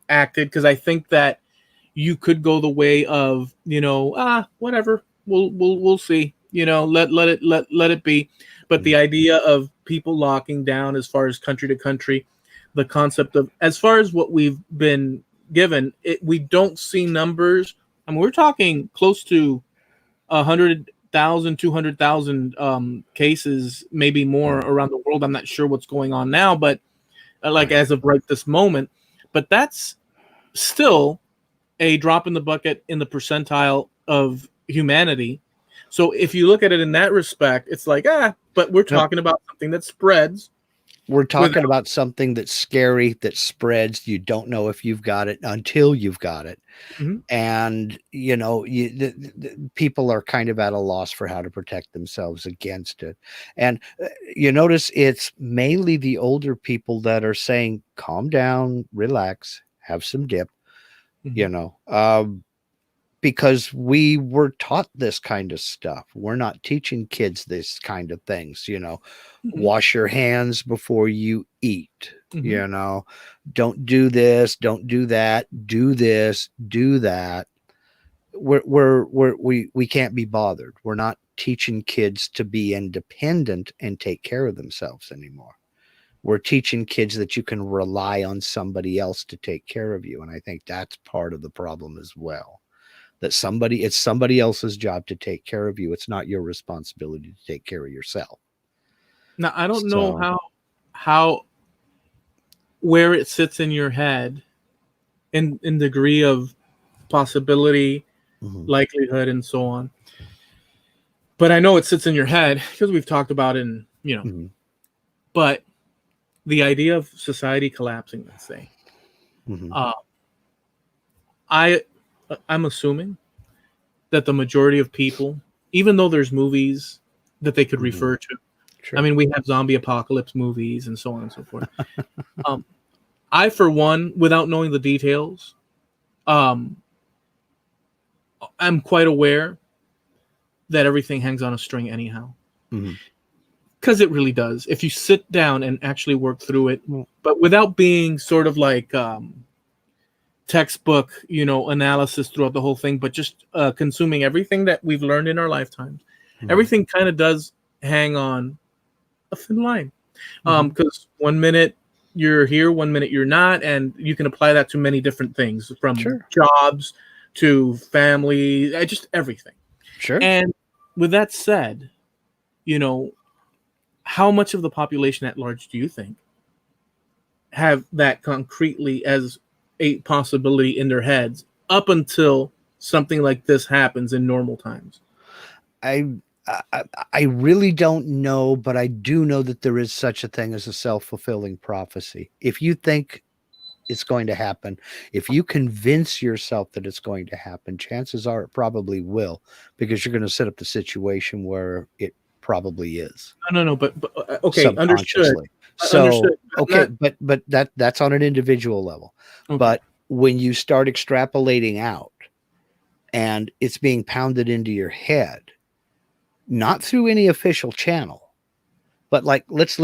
acted, because I think that you could go the way of whatever, we'll see, let it be. But the idea of people locking down as far as country to country, the concept of, as far as what we've been given, we don't see numbers. I mean, we're talking close to 100,000, 200,000 cases, maybe more around the world. I'm not sure what's going on now, but as of right this moment, but that's still a drop in the bucket in the percentile of humanity. So if you look at it in that respect, it's like, but we're talking about something that spreads. We're talking about something that's scary, that spreads. You don't know if you've got it until you've got it. And, people are kind of at a loss for how to protect themselves against it. And you notice it's mainly the older people that are saying, calm down, relax, have some dip, because we were taught this kind of stuff. We're not teaching kids this kind of things, wash your hands before you eat, don't do this, don't do that, do this, do that. We can't be bothered. We're not teaching kids to be independent and take care of themselves anymore. We're teaching kids that you can rely on somebody else to take care of you. And I think that's part of the problem as well. That it's somebody else's job to take care of you. It's not your responsibility to take care of yourself. Now, I don't know where it sits in your head in degree of possibility, likelihood, and so on. But I know it sits in your head because we've talked about it, and, but the idea of society collapsing, let's say, I'm assuming that the majority of people, even though there's movies that they could refer to, I mean, we have zombie apocalypse movies and so on and so forth. I, for one, without knowing the details, I'm quite aware that everything hangs on a string anyhow. Because it really does. If you sit down and actually work through it, but without being sort of like textbook, analysis throughout the whole thing, but just consuming everything that we've learned in our lifetimes, everything kind of does hang on a thin line. Because 1 minute you're here, 1 minute you're not, and you can apply that to many different things, from jobs to family, just everything. And with that said, how much of the population at large do you think have that concretely as a possibility in their heads up until something like this happens in normal times? I really don't know, but I do know that there is such a thing as a self-fulfilling prophecy. If you think it's going to happen, if you convince yourself that it's going to happen, chances are it probably will, because you're going to set up the situation where it probably is. No, but okay, understood. Subconsciously. So Understood. okay, but that's on an individual level. Okay. But when you start extrapolating out and it's being pounded into your head, not through any official channel, but like let's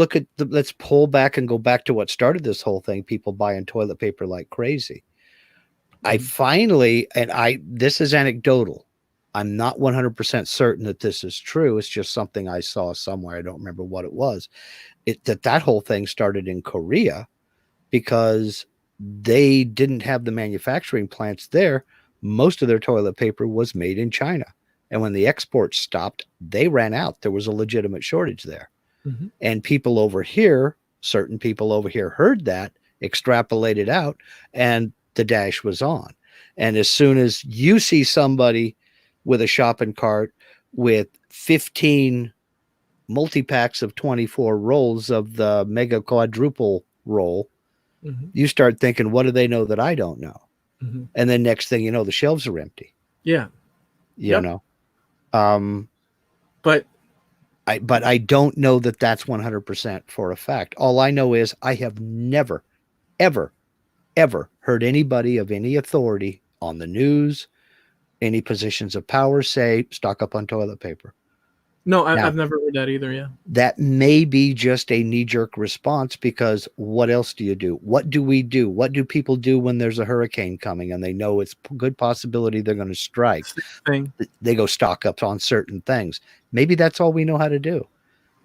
pull back and go back to what started this whole thing, people buying toilet paper like crazy. I finally, this is anecdotal, I'm not 100% certain that this is true. It's just something I saw somewhere. I don't remember what it was. That whole thing started in Korea because they didn't have the manufacturing plants there. Most of their toilet paper was made in China. And when the exports stopped, they ran out. There was a legitimate shortage there. Mm-hmm. And people over here, certain people over here heard that, extrapolated out, and the dash was on. And as soon as you see somebody with a shopping cart with 15 multi-packs of 24 rolls of the mega quadruple roll, mm-hmm. you start thinking, what do they know that I don't know? Mm-hmm. And then next thing you know, the shelves are empty. Yeah. You know? But I don't know that that's 100% for a fact. All I know is I have never, ever, ever heard anybody of any authority on the news, any positions of power say stock up on toilet paper. No, I've never heard that either. Yeah. That may be just a knee-jerk response, because what else do you do? What do we do? What do people do when there's a hurricane coming and they know it's a good possibility they're going to strike? They go stock up on certain things. Maybe that's all we know how to do.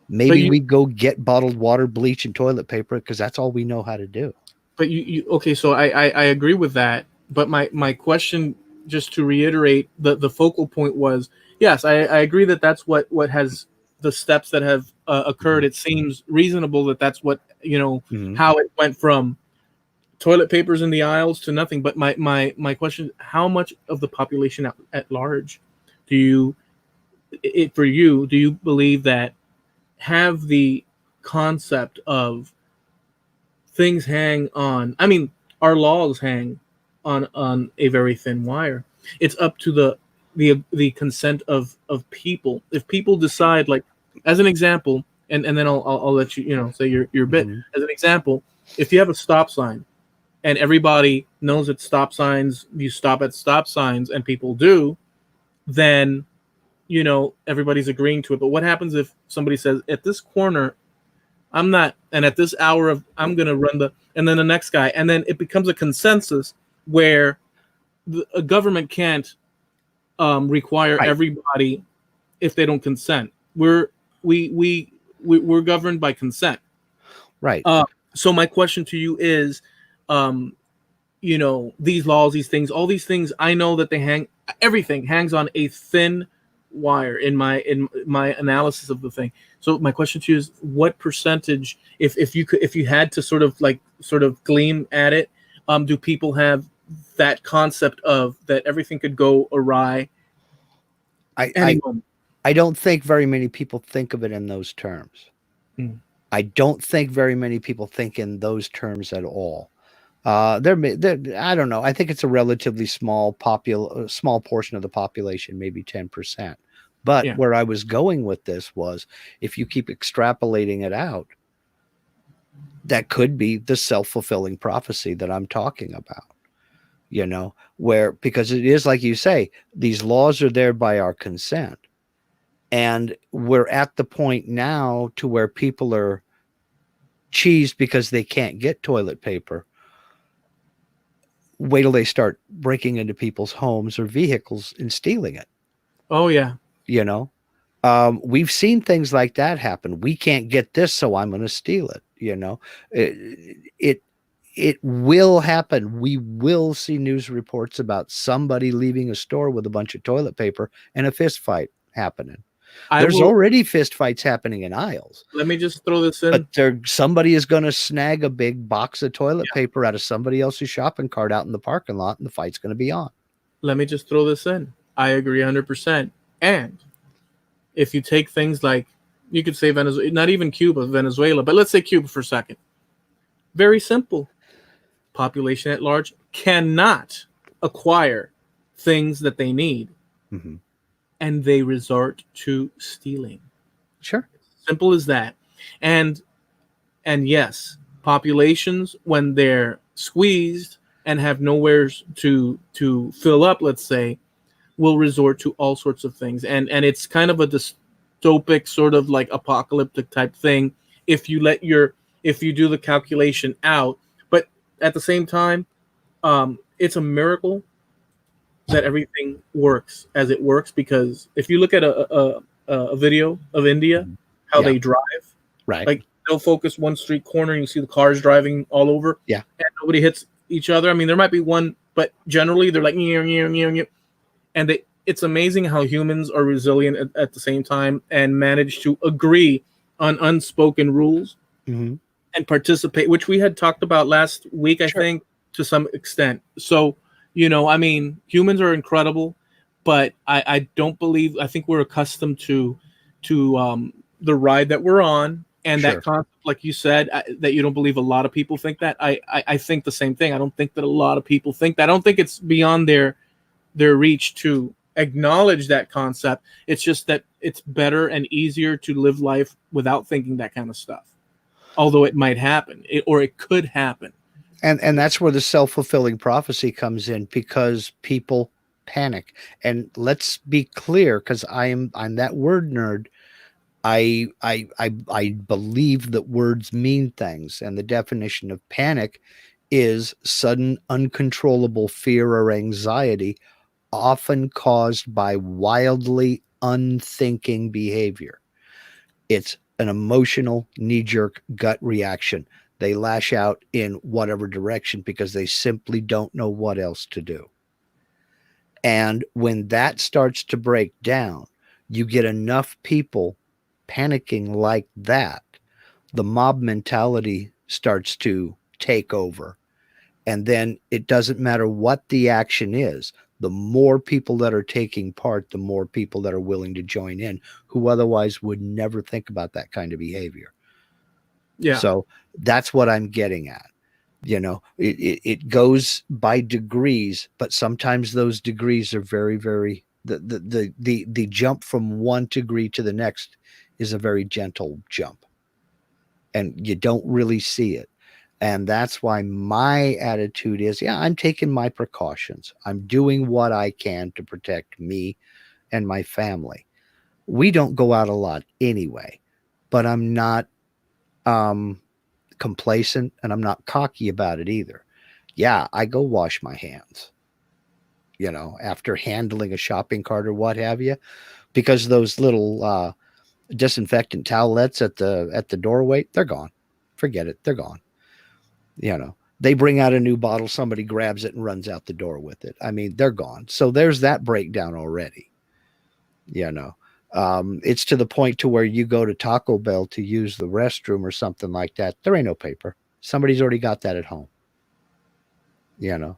Maybe we go get bottled water, bleach, and toilet paper because that's all we know how to do. But you okay, so I agree with that. But my question, just to reiterate, the focal point was, yes, I agree that that's what has the steps that have occurred. It seems reasonable that that's what, mm-hmm. how it went from toilet papers in the aisles to nothing. But my question, how much of the population at large do you believe that have the concept of things hang on? I mean, our laws hang on a very thin wire. It's up to the consent of people. If people decide, like, as an example, and then I'll let you say your bit. Mm-hmm. As an example, if you have a stop sign and everybody knows that stop signs, you stop at stop signs, and people do, then everybody's agreeing to it. But what happens if somebody says, at this corner I'm not, and at this hour I'm gonna run and then the next guy, and then it becomes a consensus where a government can't require everybody if they don't consent. We're governed by consent, right? So my question to you is, these laws, these things, all these things, I know that everything hangs on a thin wire in my analysis of the thing. So my question to you is, what percentage, if you had to sort of gleam at it, do people have that concept of that everything could go awry? I don't think very many people think of it in those terms. I don't think very many people think in those terms at all. I don't know. I think it's a relatively small portion of the population, maybe 10%. But where I was going with this was, if you keep extrapolating it out, that could be the self-fulfilling prophecy that I'm talking about. Because it is like you say, these laws are there by our consent. And we're at the point now to where people are cheesed because they can't get toilet paper. Wait till they start breaking into people's homes or vehicles and stealing it. Oh, yeah. We've seen things like that happen. We can't get this, so I'm going to steal it. It will happen. We will see news reports about somebody leaving a store with a bunch of toilet paper and a fist fight happening. There's already fist fights happening in aisles. Let me just throw this in. But somebody is going to snag a big box of toilet paper out of somebody else's shopping cart out in the parking lot, and the fight's going to be on. Let me just throw this in. I agree 100%. And if you take things like, you could say Venezuela, not even Cuba, Venezuela, but let's say Cuba for a second. Very simple. population at large cannot acquire things that they need, and they resort to stealing. Sure. Simple as that. And yes, populations, when they're squeezed and have nowhere to fill up, let's say, will resort to all sorts of things. And it's kind of a dystopic sort of like apocalyptic type thing if you do the calculation out. But at the same time, it's a miracle that everything works as it works, because if you look at a video of India, how they drive, right? Like they'll focus one street corner and you see the cars driving all over, and nobody hits each other. I mean, there might be one, but generally they're like, and it's amazing how humans are resilient at the same time and manage to agree on unspoken rules and participate, which we had talked about last week, I think, to some extent. So, I mean, humans are incredible, but I think we're accustomed to the ride that we're on, and that concept, like you said, that you don't believe a lot of people think that. I think the same thing. I don't think that a lot of people think that. I don't think it's beyond their reach to acknowledge that concept. It's just that it's better and easier to live life without thinking that kind of stuff, although it might happen, or it could happen. And that's where the self-fulfilling prophecy comes in, because people panic. And let's be clear, because I'm that word nerd. I believe that words mean things, and the definition of panic is sudden uncontrollable fear or anxiety, often caused by wildly unthinking behavior. It's an emotional knee-jerk gut reaction. They lash out in whatever direction because they simply don't know what else to do. And when that starts to break down, you get enough people panicking like that, the mob mentality starts to take over. And then it doesn't matter what the action is. The more people that are taking part, the more people that are willing to join in, who otherwise would never think about that kind of behavior. Yeah. So that's what I'm getting at. It goes by degrees, but sometimes those degrees are very, very, the jump from one degree to the next is a very gentle jump, and you don't really see it. And that's why my attitude is, I'm taking my precautions. I'm doing what I can to protect me and my family. We don't go out a lot anyway, but I'm not complacent, and I'm not cocky about it either. Yeah, I go wash my hands, after handling a shopping cart or what have you, because those little disinfectant towelettes at the doorway, they're gone. Forget it. They're gone. They bring out a new bottle, somebody grabs it and runs out the door with it. I mean, they're gone. So there's that breakdown already. It's to the point to where you go to Taco Bell to use the restroom or something like that. There ain't no paper. Somebody's already got that at home. Yeah.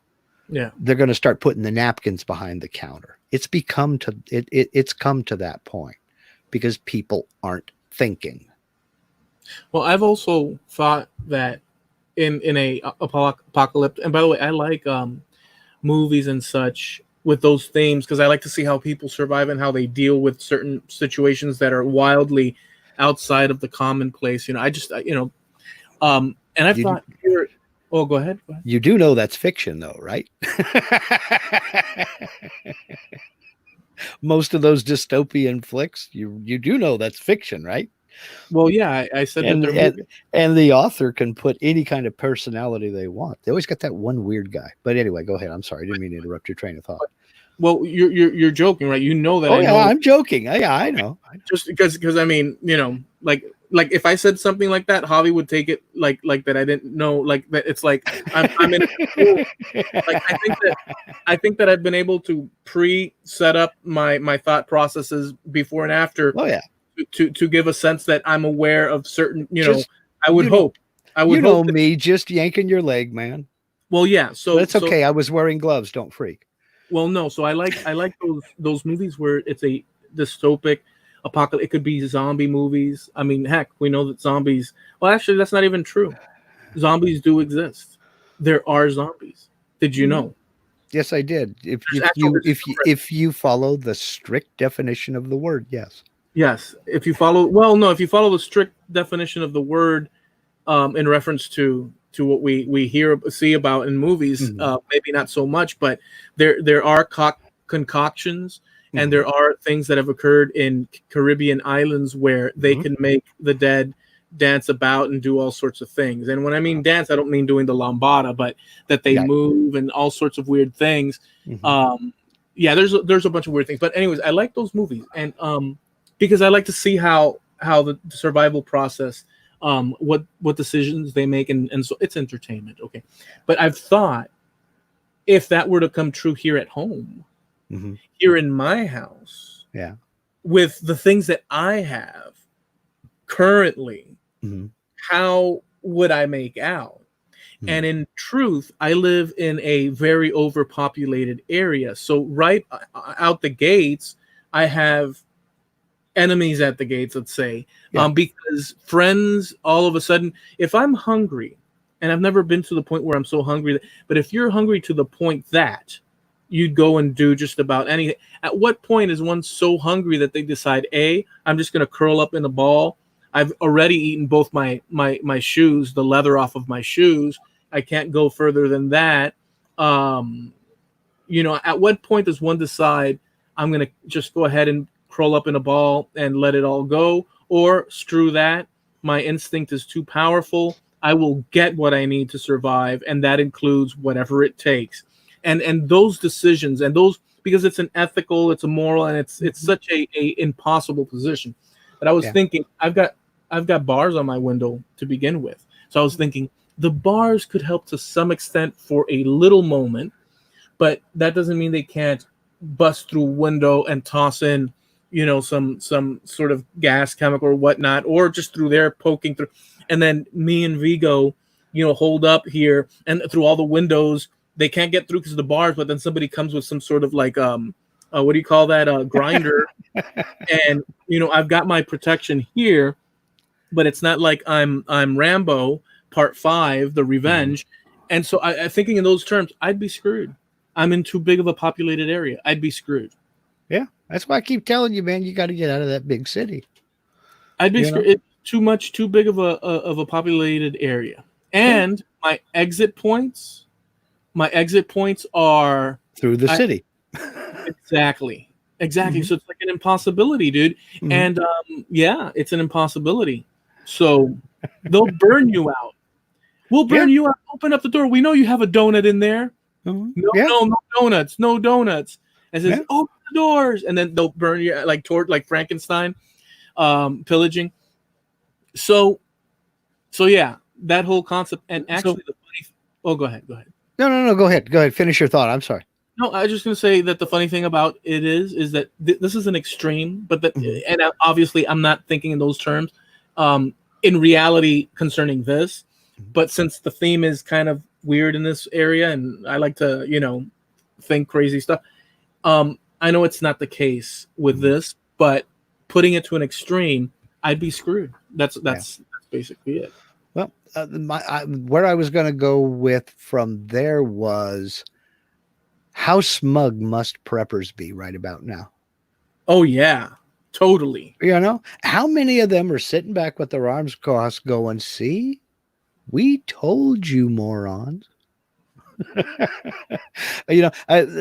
They're going to start putting the napkins behind the counter. It's come to that point because people aren't thinking. Well, I've also thought that in a apocalypse, and by the way, I like movies and such with those themes, because I like to see how people survive and how they deal with certain situations that are wildly outside of the commonplace. And I've thought here. Oh, go ahead. You do know that's fiction, though, right? Most of those dystopian flicks, you do know that's fiction, right? Well, yeah, I said that. And the author can put any kind of personality they want. They always got that one weird guy. But anyway, go ahead. I'm sorry, I didn't mean to interrupt your train of thought. Well, you're joking, right? You know that. Oh, yeah, I'm joking. Yeah, I know. Just because I mean, like if I said something like that, Javi would take it like that. I didn't know, like that. It's like I'm in. Like I think that I've been able to set up my thought processes before and after. Oh yeah. To give a sense that I'm aware of certain, I would hope. I would hope me just yanking your leg, man. Well, yeah. So that's okay. I was wearing gloves. Don't freak. Well, no. So I like those movies where it's a dystopic apocalypse. It could be zombie movies. I mean, heck, we know that zombies. Well, actually, that's not even true. Zombies do exist. there are zombies. Did you know? Yes, I did. There's actual If you follow the strict definition of the word, yes. Yes, if you follow, well, no, if you follow the strict definition of the word, in reference to what we see about in movies, maybe not so much, but there are concoctions, and there are things that have occurred in Caribbean islands where they can make the dead dance about and do all sorts of things. And when I mean dance, I don't mean doing the lambada, but that they move and all sorts of weird things. Yeah, there's a bunch of weird things. But anyways, I like those movies, and because I like to see how the survival process, what decisions they make, and so it's entertainment. Okay, but I've thought, if that were to come true here at home, here in my house, with the things that I have currently, how would I make out? And in truth, I live in a very overpopulated area, so right out the gates, I have enemies at the gates, let's say, because friends, all of a sudden, if I'm hungry, and I've never been to the point where I'm so hungry, but if you're hungry to the point that you'd go and do just about anything, at what point is one so hungry that they decide, I'm just going to curl up in a ball? I've already eaten both my shoes, the leather off of my shoes. I can't go further than that. At what point does one decide, I'm going to just go ahead and curl up in a ball and let it all go? Or screw that, my instinct is too powerful, I will get what I need to survive, and that includes whatever it takes. And those decisions, and those, because it's an ethical, it's a moral, and it's such a impossible position. But I was thinking, I've got bars on my window to begin with, so I was thinking the bars could help to some extent for a little moment, but that doesn't mean they can't bust through a window and toss in some sort of gas, chemical, or whatnot, or just through there poking through, and then me and Vigo, hold up here, and through all the windows, they can't get through because of the bars, but then somebody comes with some sort of like what do you call that, grinder, and I've got my protection here, but it's not like I'm Rambo Part 5, The Revenge, and so I thinking in those terms, I'd be screwed. I'm in too big of a populated area. I'd be screwed. Yeah, that's why I keep telling you, man, you got to get out of that big city. I'd be screwed. It's too big of a populated area. And my exit points are through the city. Exactly. So it's like an impossibility, dude. And it's an impossibility. So they'll burn you out. We'll burn you out. Open up the door. We know you have a donut in there. No donuts. And says, open the doors, and then they'll burn you like Frankenstein, pillaging. So yeah, that whole concept. And actually, go ahead. No, go ahead. Finish your thought. I'm sorry. No, I was just going to say that the funny thing about it is that this is an extreme, but that, and obviously I'm not thinking in those terms, in reality concerning this, but since the theme is kind of weird in this area, and I like to, think crazy stuff. I know it's not the case with this, but putting it to an extreme, I'd be screwed. That's basically it. Well, where I was going to go with from there was, how smug must preppers be right about now? Oh yeah, totally. How many of them are sitting back with their arms crossed going, see, we told you, morons. Linda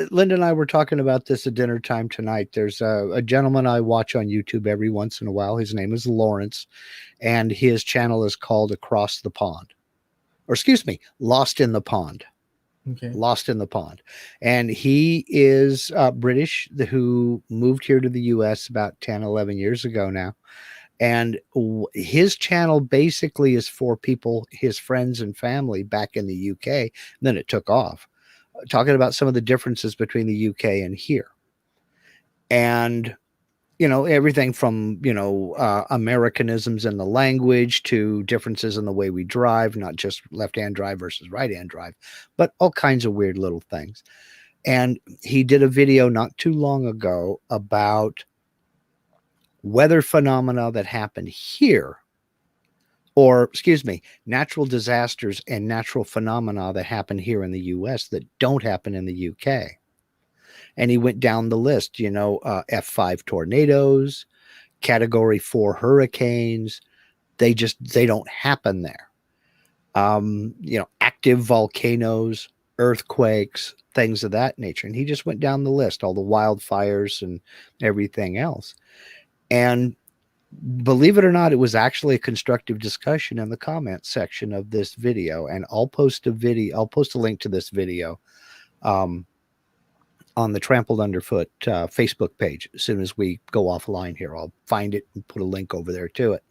and I were talking about this at dinner time tonight. There's a gentleman I watch on YouTube every once in a while. His name is Lawrence, and his channel is called Across the Pond, or excuse me, Lost in the Pond. Okay. Lost in the Pond. And he is British, who moved here to the U.S. about 10, 11 years ago now. And his channel basically is for people, his friends and family back in the UK. And then it took off, talking about some of the differences between the UK and here. And, everything from, Americanisms in the language to differences in the way we drive, not just left-hand drive versus right-hand drive, but all kinds of weird little things. And he did a video not too long ago about weather phenomena that happen here or excuse me, natural disasters and natural phenomena that happen here in the US that don't happen in the UK. And he went down the list, F5 tornadoes, category 4 hurricanes. They don't happen there. Active volcanoes, earthquakes, things of that nature. And he just went down the list, all the wildfires and everything else. And believe it or not, it was actually a constructive discussion in the comment section of this video. And I'll post a link to this video on the Trampled Underfoot Facebook page. As soon as we go offline here, I'll find it and put a link over there to it.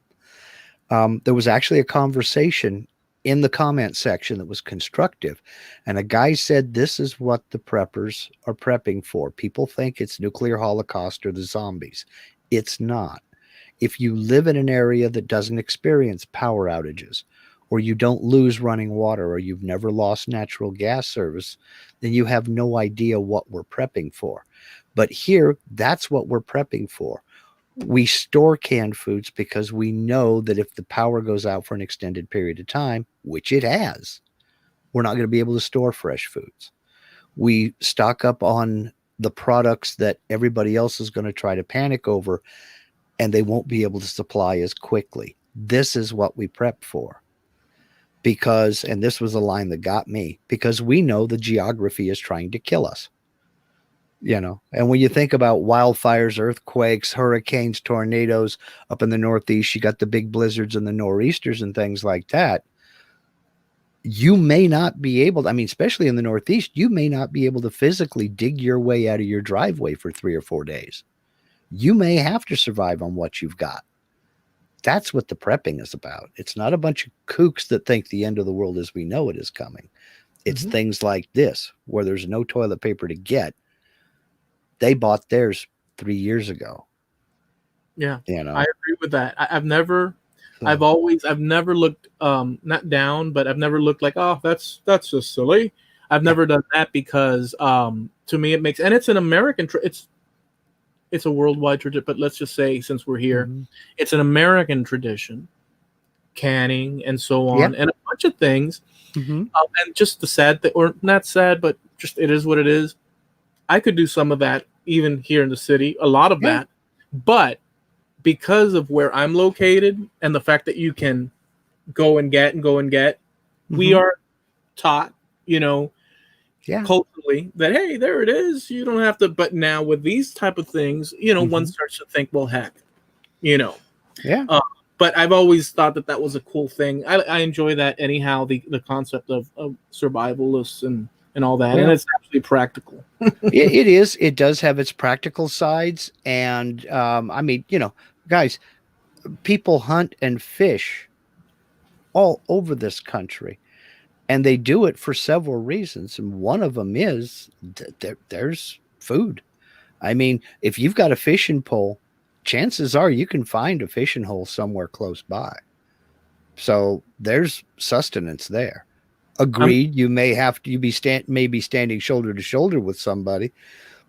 There was actually a conversation in the comment section that was constructive. And a guy said, this is what the preppers are prepping for. People think it's nuclear holocaust or the zombies. It's not. If you live in an area that doesn't experience power outages, or you don't lose running water, or you've never lost natural gas service, then you have no idea what we're prepping for. But here, that's what we're prepping for. We store canned foods because we know that if the power goes out for an extended period of time, which it has, we're not going to be able to store fresh foods. We stock up on the products that everybody else is going to try to panic over, and they won't be able to supply as quickly. This is what we prep for. Because, and this was a line that got me, because we know the geography is trying to kill us. And when you think about wildfires, earthquakes, hurricanes, tornadoes up in the Northeast, you got the big blizzards and the nor'easters and things like that. You may not be able to, especially in the Northeast, you may not be able to physically dig your way out of your driveway for 3 or 4 days. You may have to survive on what you've got. That's what the prepping is about. It's not a bunch of kooks that think the end of the world as we know it is coming. It's things like this, where there's no toilet paper to get. They bought theirs 3 years ago. Yeah, I agree with that. I've never looked not down, but I've never looked like, oh, that's just silly. I've never done that because to me it makes, and it's an American it's a worldwide tradition, but let's just say since we're here, it's an American tradition, canning and so on, and a bunch of things. And just the sad thing, or not sad, but just it is what it is. I could do some of that even here in the city, a lot of that, but because of where I'm located and the fact that you can go and get, we are taught, culturally that, hey, there it is. You don't have to. But now with these type of things, one starts to think, well, heck, but I've always thought that was a cool thing. I enjoy that anyhow. The concept of survivalists and all that, and it's actually practical. It is. It does have its practical sides, and guys, people hunt and fish all over this country. And they do it for several reasons. And one of them is there's food. If you've got a fishing pole, chances are you can find a fishing hole somewhere close by. So there's sustenance there. Agreed. You may have to be standing shoulder to shoulder with somebody,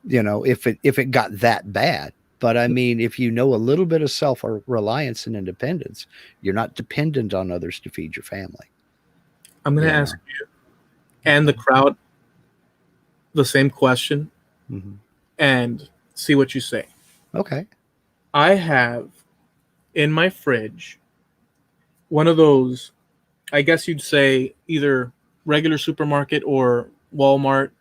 if it got that bad. But if you know a little bit of self-reliance and independence, you're not dependent on others to feed your family. I'm going to ask you and the crowd the same question and see what you say. Okay. I have in my fridge one of those, I guess you'd say either regular supermarket or Walmart.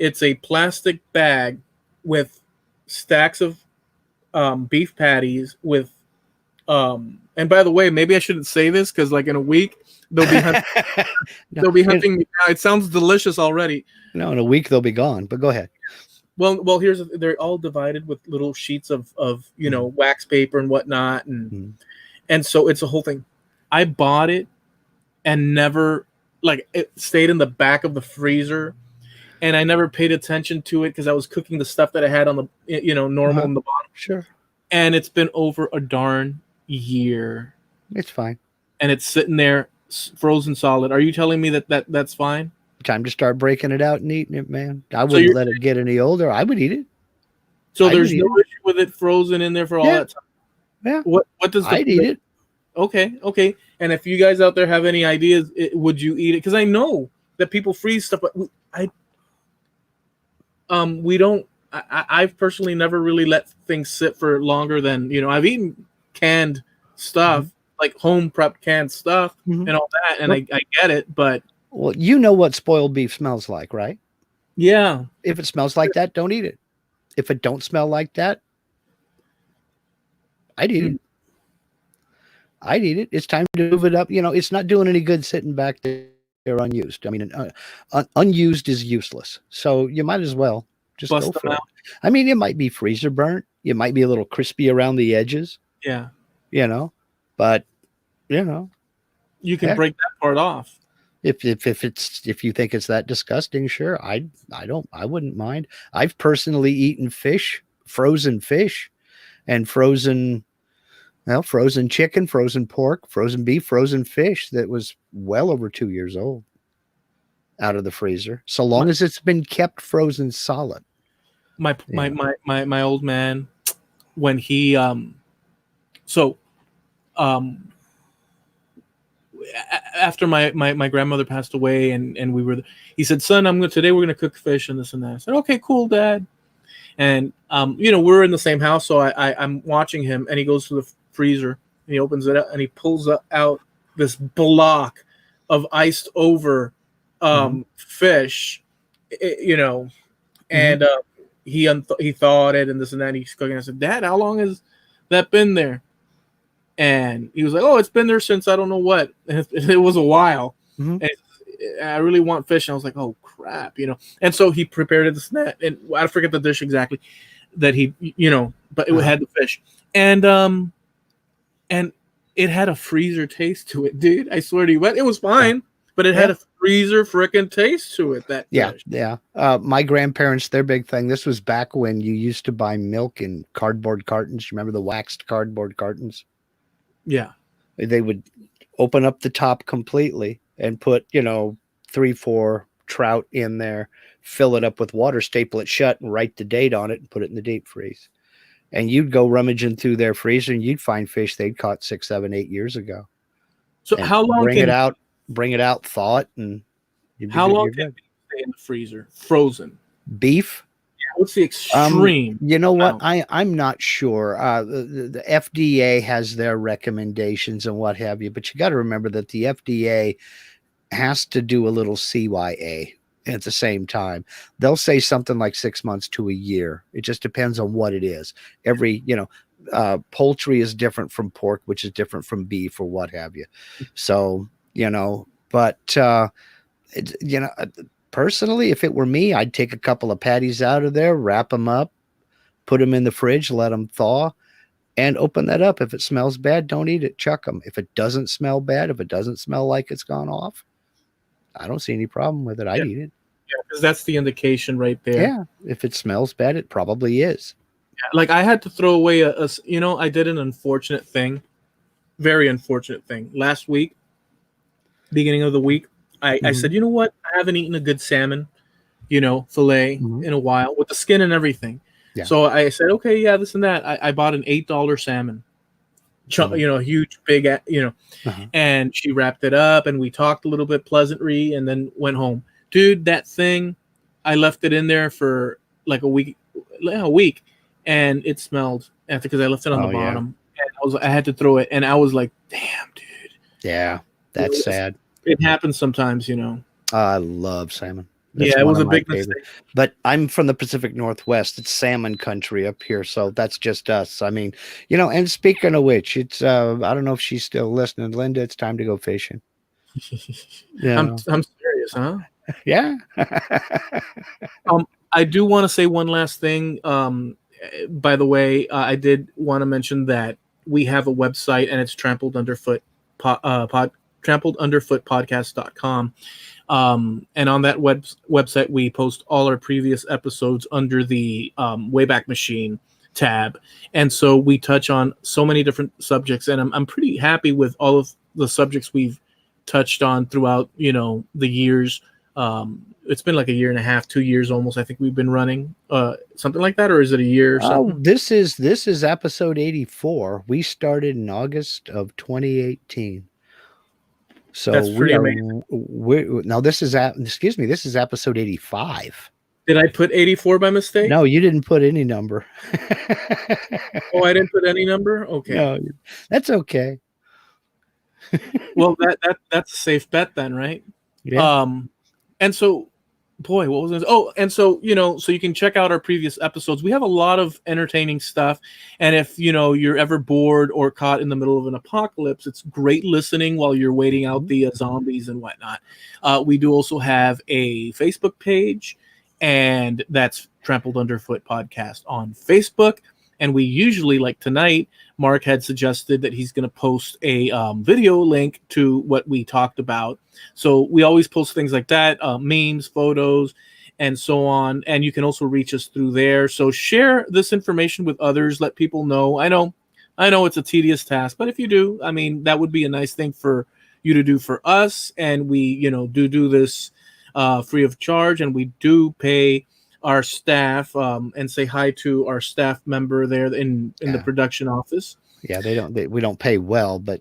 It's a plastic bag with stacks of beef patties with and by the way, maybe I shouldn't say this because like in a week they'll be hunting, they'll be hunting me now. It sounds delicious already. No, in a week they'll be gone, but go ahead. Well, they're all divided with little sheets of wax paper and whatnot, and so it's a whole thing. I bought it and never it stayed in the back of the freezer, and I never paid attention to it because I was cooking the stuff that I had on the normal on the bottom. Sure. And it's been over a darn year. It's fine. And it's sitting there frozen solid. Are you telling me that's fine? Time to start breaking it out and eating it, man. I wouldn't let it get any older. I would eat it. So there's no issue with it frozen in there for all that time. Yeah. What does I'd eat it. Okay. And if you guys out there have any ideas, would you eat it? Because I know that people freeze stuff, but we don't. I've personally never really let things sit for longer than I've eaten canned stuff, like home prepped canned stuff, and all that, and I get it, but you know what spoiled beef smells like, right? Yeah. If it smells like that, don't eat it. If it don't smell like that, I'd eat it. I'd eat it. It's time to move it up. It's not doing any good sitting back there unused. I mean, unused is useless. So you might as well just go for it. I mean, it might be freezer burnt. It might be a little crispy around the edges. Yeah. But you can break that part off. If you think it's that disgusting, sure. I wouldn't mind. I've personally eaten frozen fish, and frozen chicken, frozen pork, frozen beef, frozen fish that was well over 2 years old out of the freezer, so long as it's been kept frozen solid. My old man, when he after my grandmother passed away, and he said, "Son, today we're gonna cook fish and this and that." I said, "Okay, cool, Dad." And we're in the same house, so I'm watching him, and he goes to the freezer and he opens it up and he pulls out this block of iced over fish, and he thawed it and this and that. And he's cooking. I said, "Dad, how long has that been there?" And he was like, "Oh, it's been there since I don't know what." It was a while. And I really want fish. And I was like, "Oh crap," And so he prepared this net, and I forget the dish exactly that he, but it had the fish, and it had a freezer taste to it, dude. I swear to you, but it was fine. But it had a freezer frickin' taste to it. Fish. My grandparents, their big thing. This was back when you used to buy milk in cardboard cartons. You remember the waxed cardboard cartons? Yeah. They would open up the top completely and put, 3-4 trout in there, fill it up with water, staple it shut, and write the date on it and put it in the deep freeze. And you'd go rummaging through their freezer and you'd find fish they'd caught 6, 7, 8 years ago. So how long bring it out, thaw it, and how long can it stay in the freezer frozen? Beef? What's the extreme? You know what? I'm not sure. The FDA has their recommendations and what have you, but you got to remember that the FDA has to do a little CYA at the same time. They'll say something like 6 months to a year. It just depends on what it is. Every, poultry is different from pork, which is different from beef or what have you. So, personally, if it were me, I'd take a couple of patties out of there, wrap them up, put them in the fridge, let them thaw, and open that up. If it smells bad, don't eat it. Chuck them. If it doesn't smell bad, if it doesn't smell like it's gone off, I don't see any problem with it. I'd eat it. Yeah, because that's the indication right there. Yeah, if it smells bad, it probably is. Yeah, like I had to throw away I did an unfortunate thing, very unfortunate thing. Last week, beginning of the week, I said, you know what? I haven't eaten a good salmon, fillet in a while with the skin and everything. Yeah. So I said, okay, yeah, this and that. I bought an $8 salmon, huge, big, and she wrapped it up and we talked a little bit pleasantry and then went home. Dude, that thing, I left it in there for like a week and it smelled because I left it on the bottom and I had to throw it. And I was like, damn, dude. Yeah, that's sad. It happens sometimes, I love salmon. That's it was a big mistake. But I'm from the Pacific Northwest. It's salmon country up here, so that's just us. I mean, and speaking of which, it's I don't know if she's still listening. Linda, it's time to go fishing. I'm serious, huh? Yeah. I do want to say one last thing. By the way, I did want to mention that we have a website and it's Trampled Underfoot TrampledUnderfootPodcast.com. And on that website, we post all our previous episodes under the Wayback Machine tab. And so we touch on so many different subjects, and I'm pretty happy with all of the subjects we've touched on throughout, the years. it's been like a year and a half, 2 years almost. I think we've been running something like that, or is it a year or something? This is episode 84. We started in August of 2018. So That's pretty amazing. Now this is this is episode 85. Did I put 84 by mistake? No, you didn't put any number. Oh, I didn't put any number? Okay. No, that's okay. Well, that's a safe bet then, right? Yeah. And so, boy, what was this? Oh, and so, so you can check out our previous episodes. We have a lot of entertaining stuff. And if, you're ever bored or caught in the middle of an apocalypse, it's great listening while you're waiting out the zombies and whatnot. We do also have a Facebook page, and that's Trampled Underfoot Podcast on Facebook. And we usually, like tonight, Mark had suggested that he's going to post a video link to what we talked about. So we always post things like that, memes, photos, and so on. And you can also reach us through there. So share this information with others. Let people know. I know it's a tedious task, but if you do, I mean, that would be a nice thing for you to do for us. And we, do this free of charge, and we do pay our staff and say hi to our staff member there in the production office. Yeah, we don't pay well, but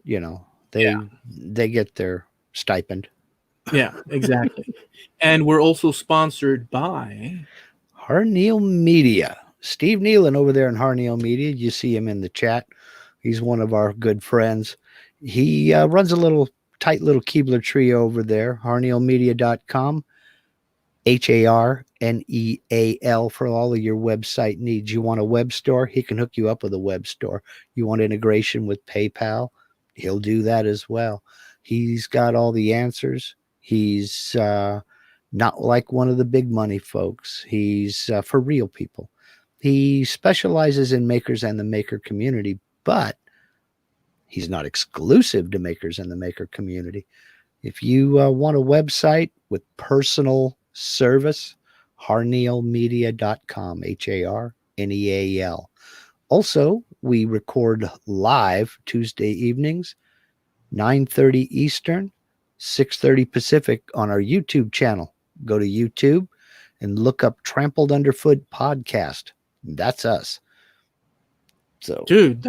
they get their stipend. Yeah, exactly. And we're also sponsored by Harneal Media. Steve Nealon over there in Harneal Media. You see him in the chat. He's one of our good friends. He runs a tight little Keebler tree over there, harnealmedia.com. HARNEAL for all of your website needs. You want a web store? He can hook you up with a web store. You want integration with PayPal? He'll do that as well. He's got all the answers. He's not like one of the big money folks. He's for real people. He specializes in makers and the maker community, but he's not exclusive to makers and the maker community. If you want a website with personal service, harnealmedia.com, HARNEAL. Also, we record live Tuesday evenings, 9:30 Eastern, 6:30 Pacific on our YouTube channel. Go to YouTube and look up Trampled Underfoot Podcast. That's us. So, dude,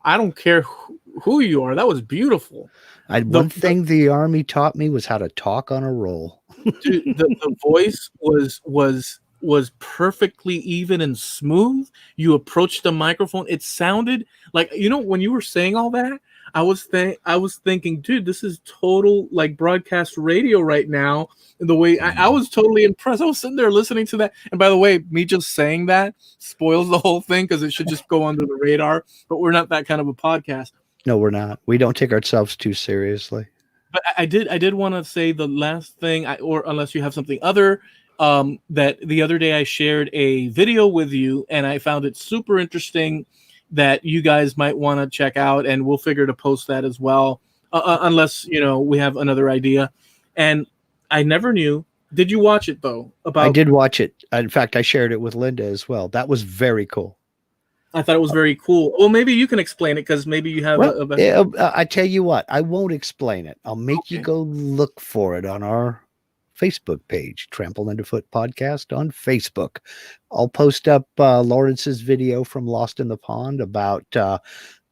I don't care who you are. That was beautiful. One thing the Army taught me was how to talk on a roll. Dude, the voice was perfectly even and smooth. You approached the microphone. It sounded like, when you were saying all that, I was thinking, dude, this is total like broadcast radio right now. And the way I was totally impressed. I was sitting there listening to that. And by the way, me just saying that spoils the whole thing because it should just go under the radar. But we're not that kind of a podcast. No, we're not. We don't take ourselves too seriously. But I did want to say the last thing, or unless you have something other, that the other day I shared a video with you, and I found it super interesting that you guys might want to check out, and we'll figure to post that as well, unless we have another idea. And I never knew. Did you watch it though? I did watch it. In fact, I shared it with Linda as well. That was very cool. I thought it was very cool. Well, maybe you can explain it because maybe you have. I tell you what, I won't explain it. I'll make you go look for it on our Facebook page, Trampled Underfoot Podcast on Facebook. I'll post up Lawrence's video from Lost in the Pond about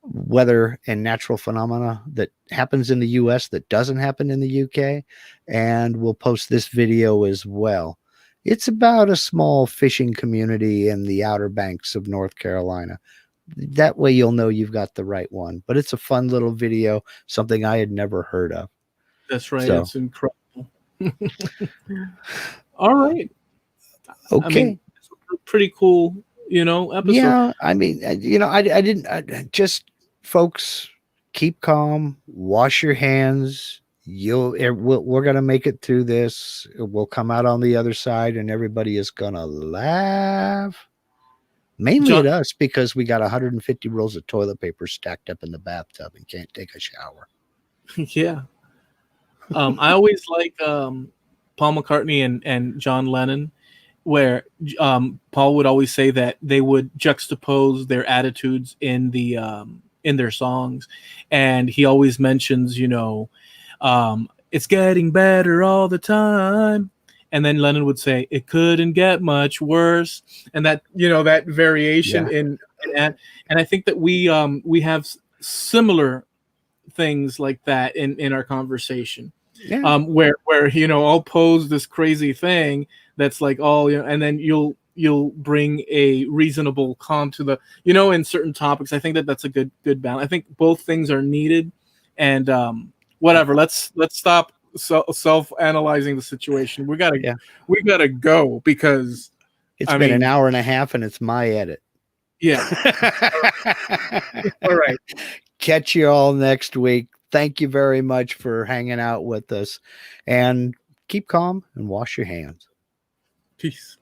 weather and natural phenomena that happens in the U.S. that doesn't happen in the U.K. And we'll post this video as well. It's about a small fishing community in the Outer Banks of North Carolina. That way you'll know you've got the right one. But it's a fun little video, something I had never heard of. That's right. It's incredible. All right. Okay. I mean, it's a pretty cool, episode. Yeah, I mean, just folks, keep calm, wash your hands. We're gonna make it through this. We'll come out on the other side, and everybody is gonna laugh. Mainly at us because we got 150 rolls of toilet paper stacked up in the bathtub and can't take a shower. Yeah. I always like Paul McCartney and John Lennon, where Paul would always say that they would juxtapose their attitudes in their songs, and he always mentions, it's getting better all the time, and then Lennon would say, "It couldn't get much worse," and that that variation in and I think that we have similar things like that in our conversation. Where I'll pose this crazy thing that's like and then you'll bring a reasonable calm to the in certain topics. I think that that's a good balance. I think both things are needed, and whatever. Let's stop self-analyzing the situation. We gotta go because it's been an hour and a half, and it's my edit. Yeah. All right. Catch you all next week. Thank you very much for hanging out with us, and keep calm and wash your hands. Peace.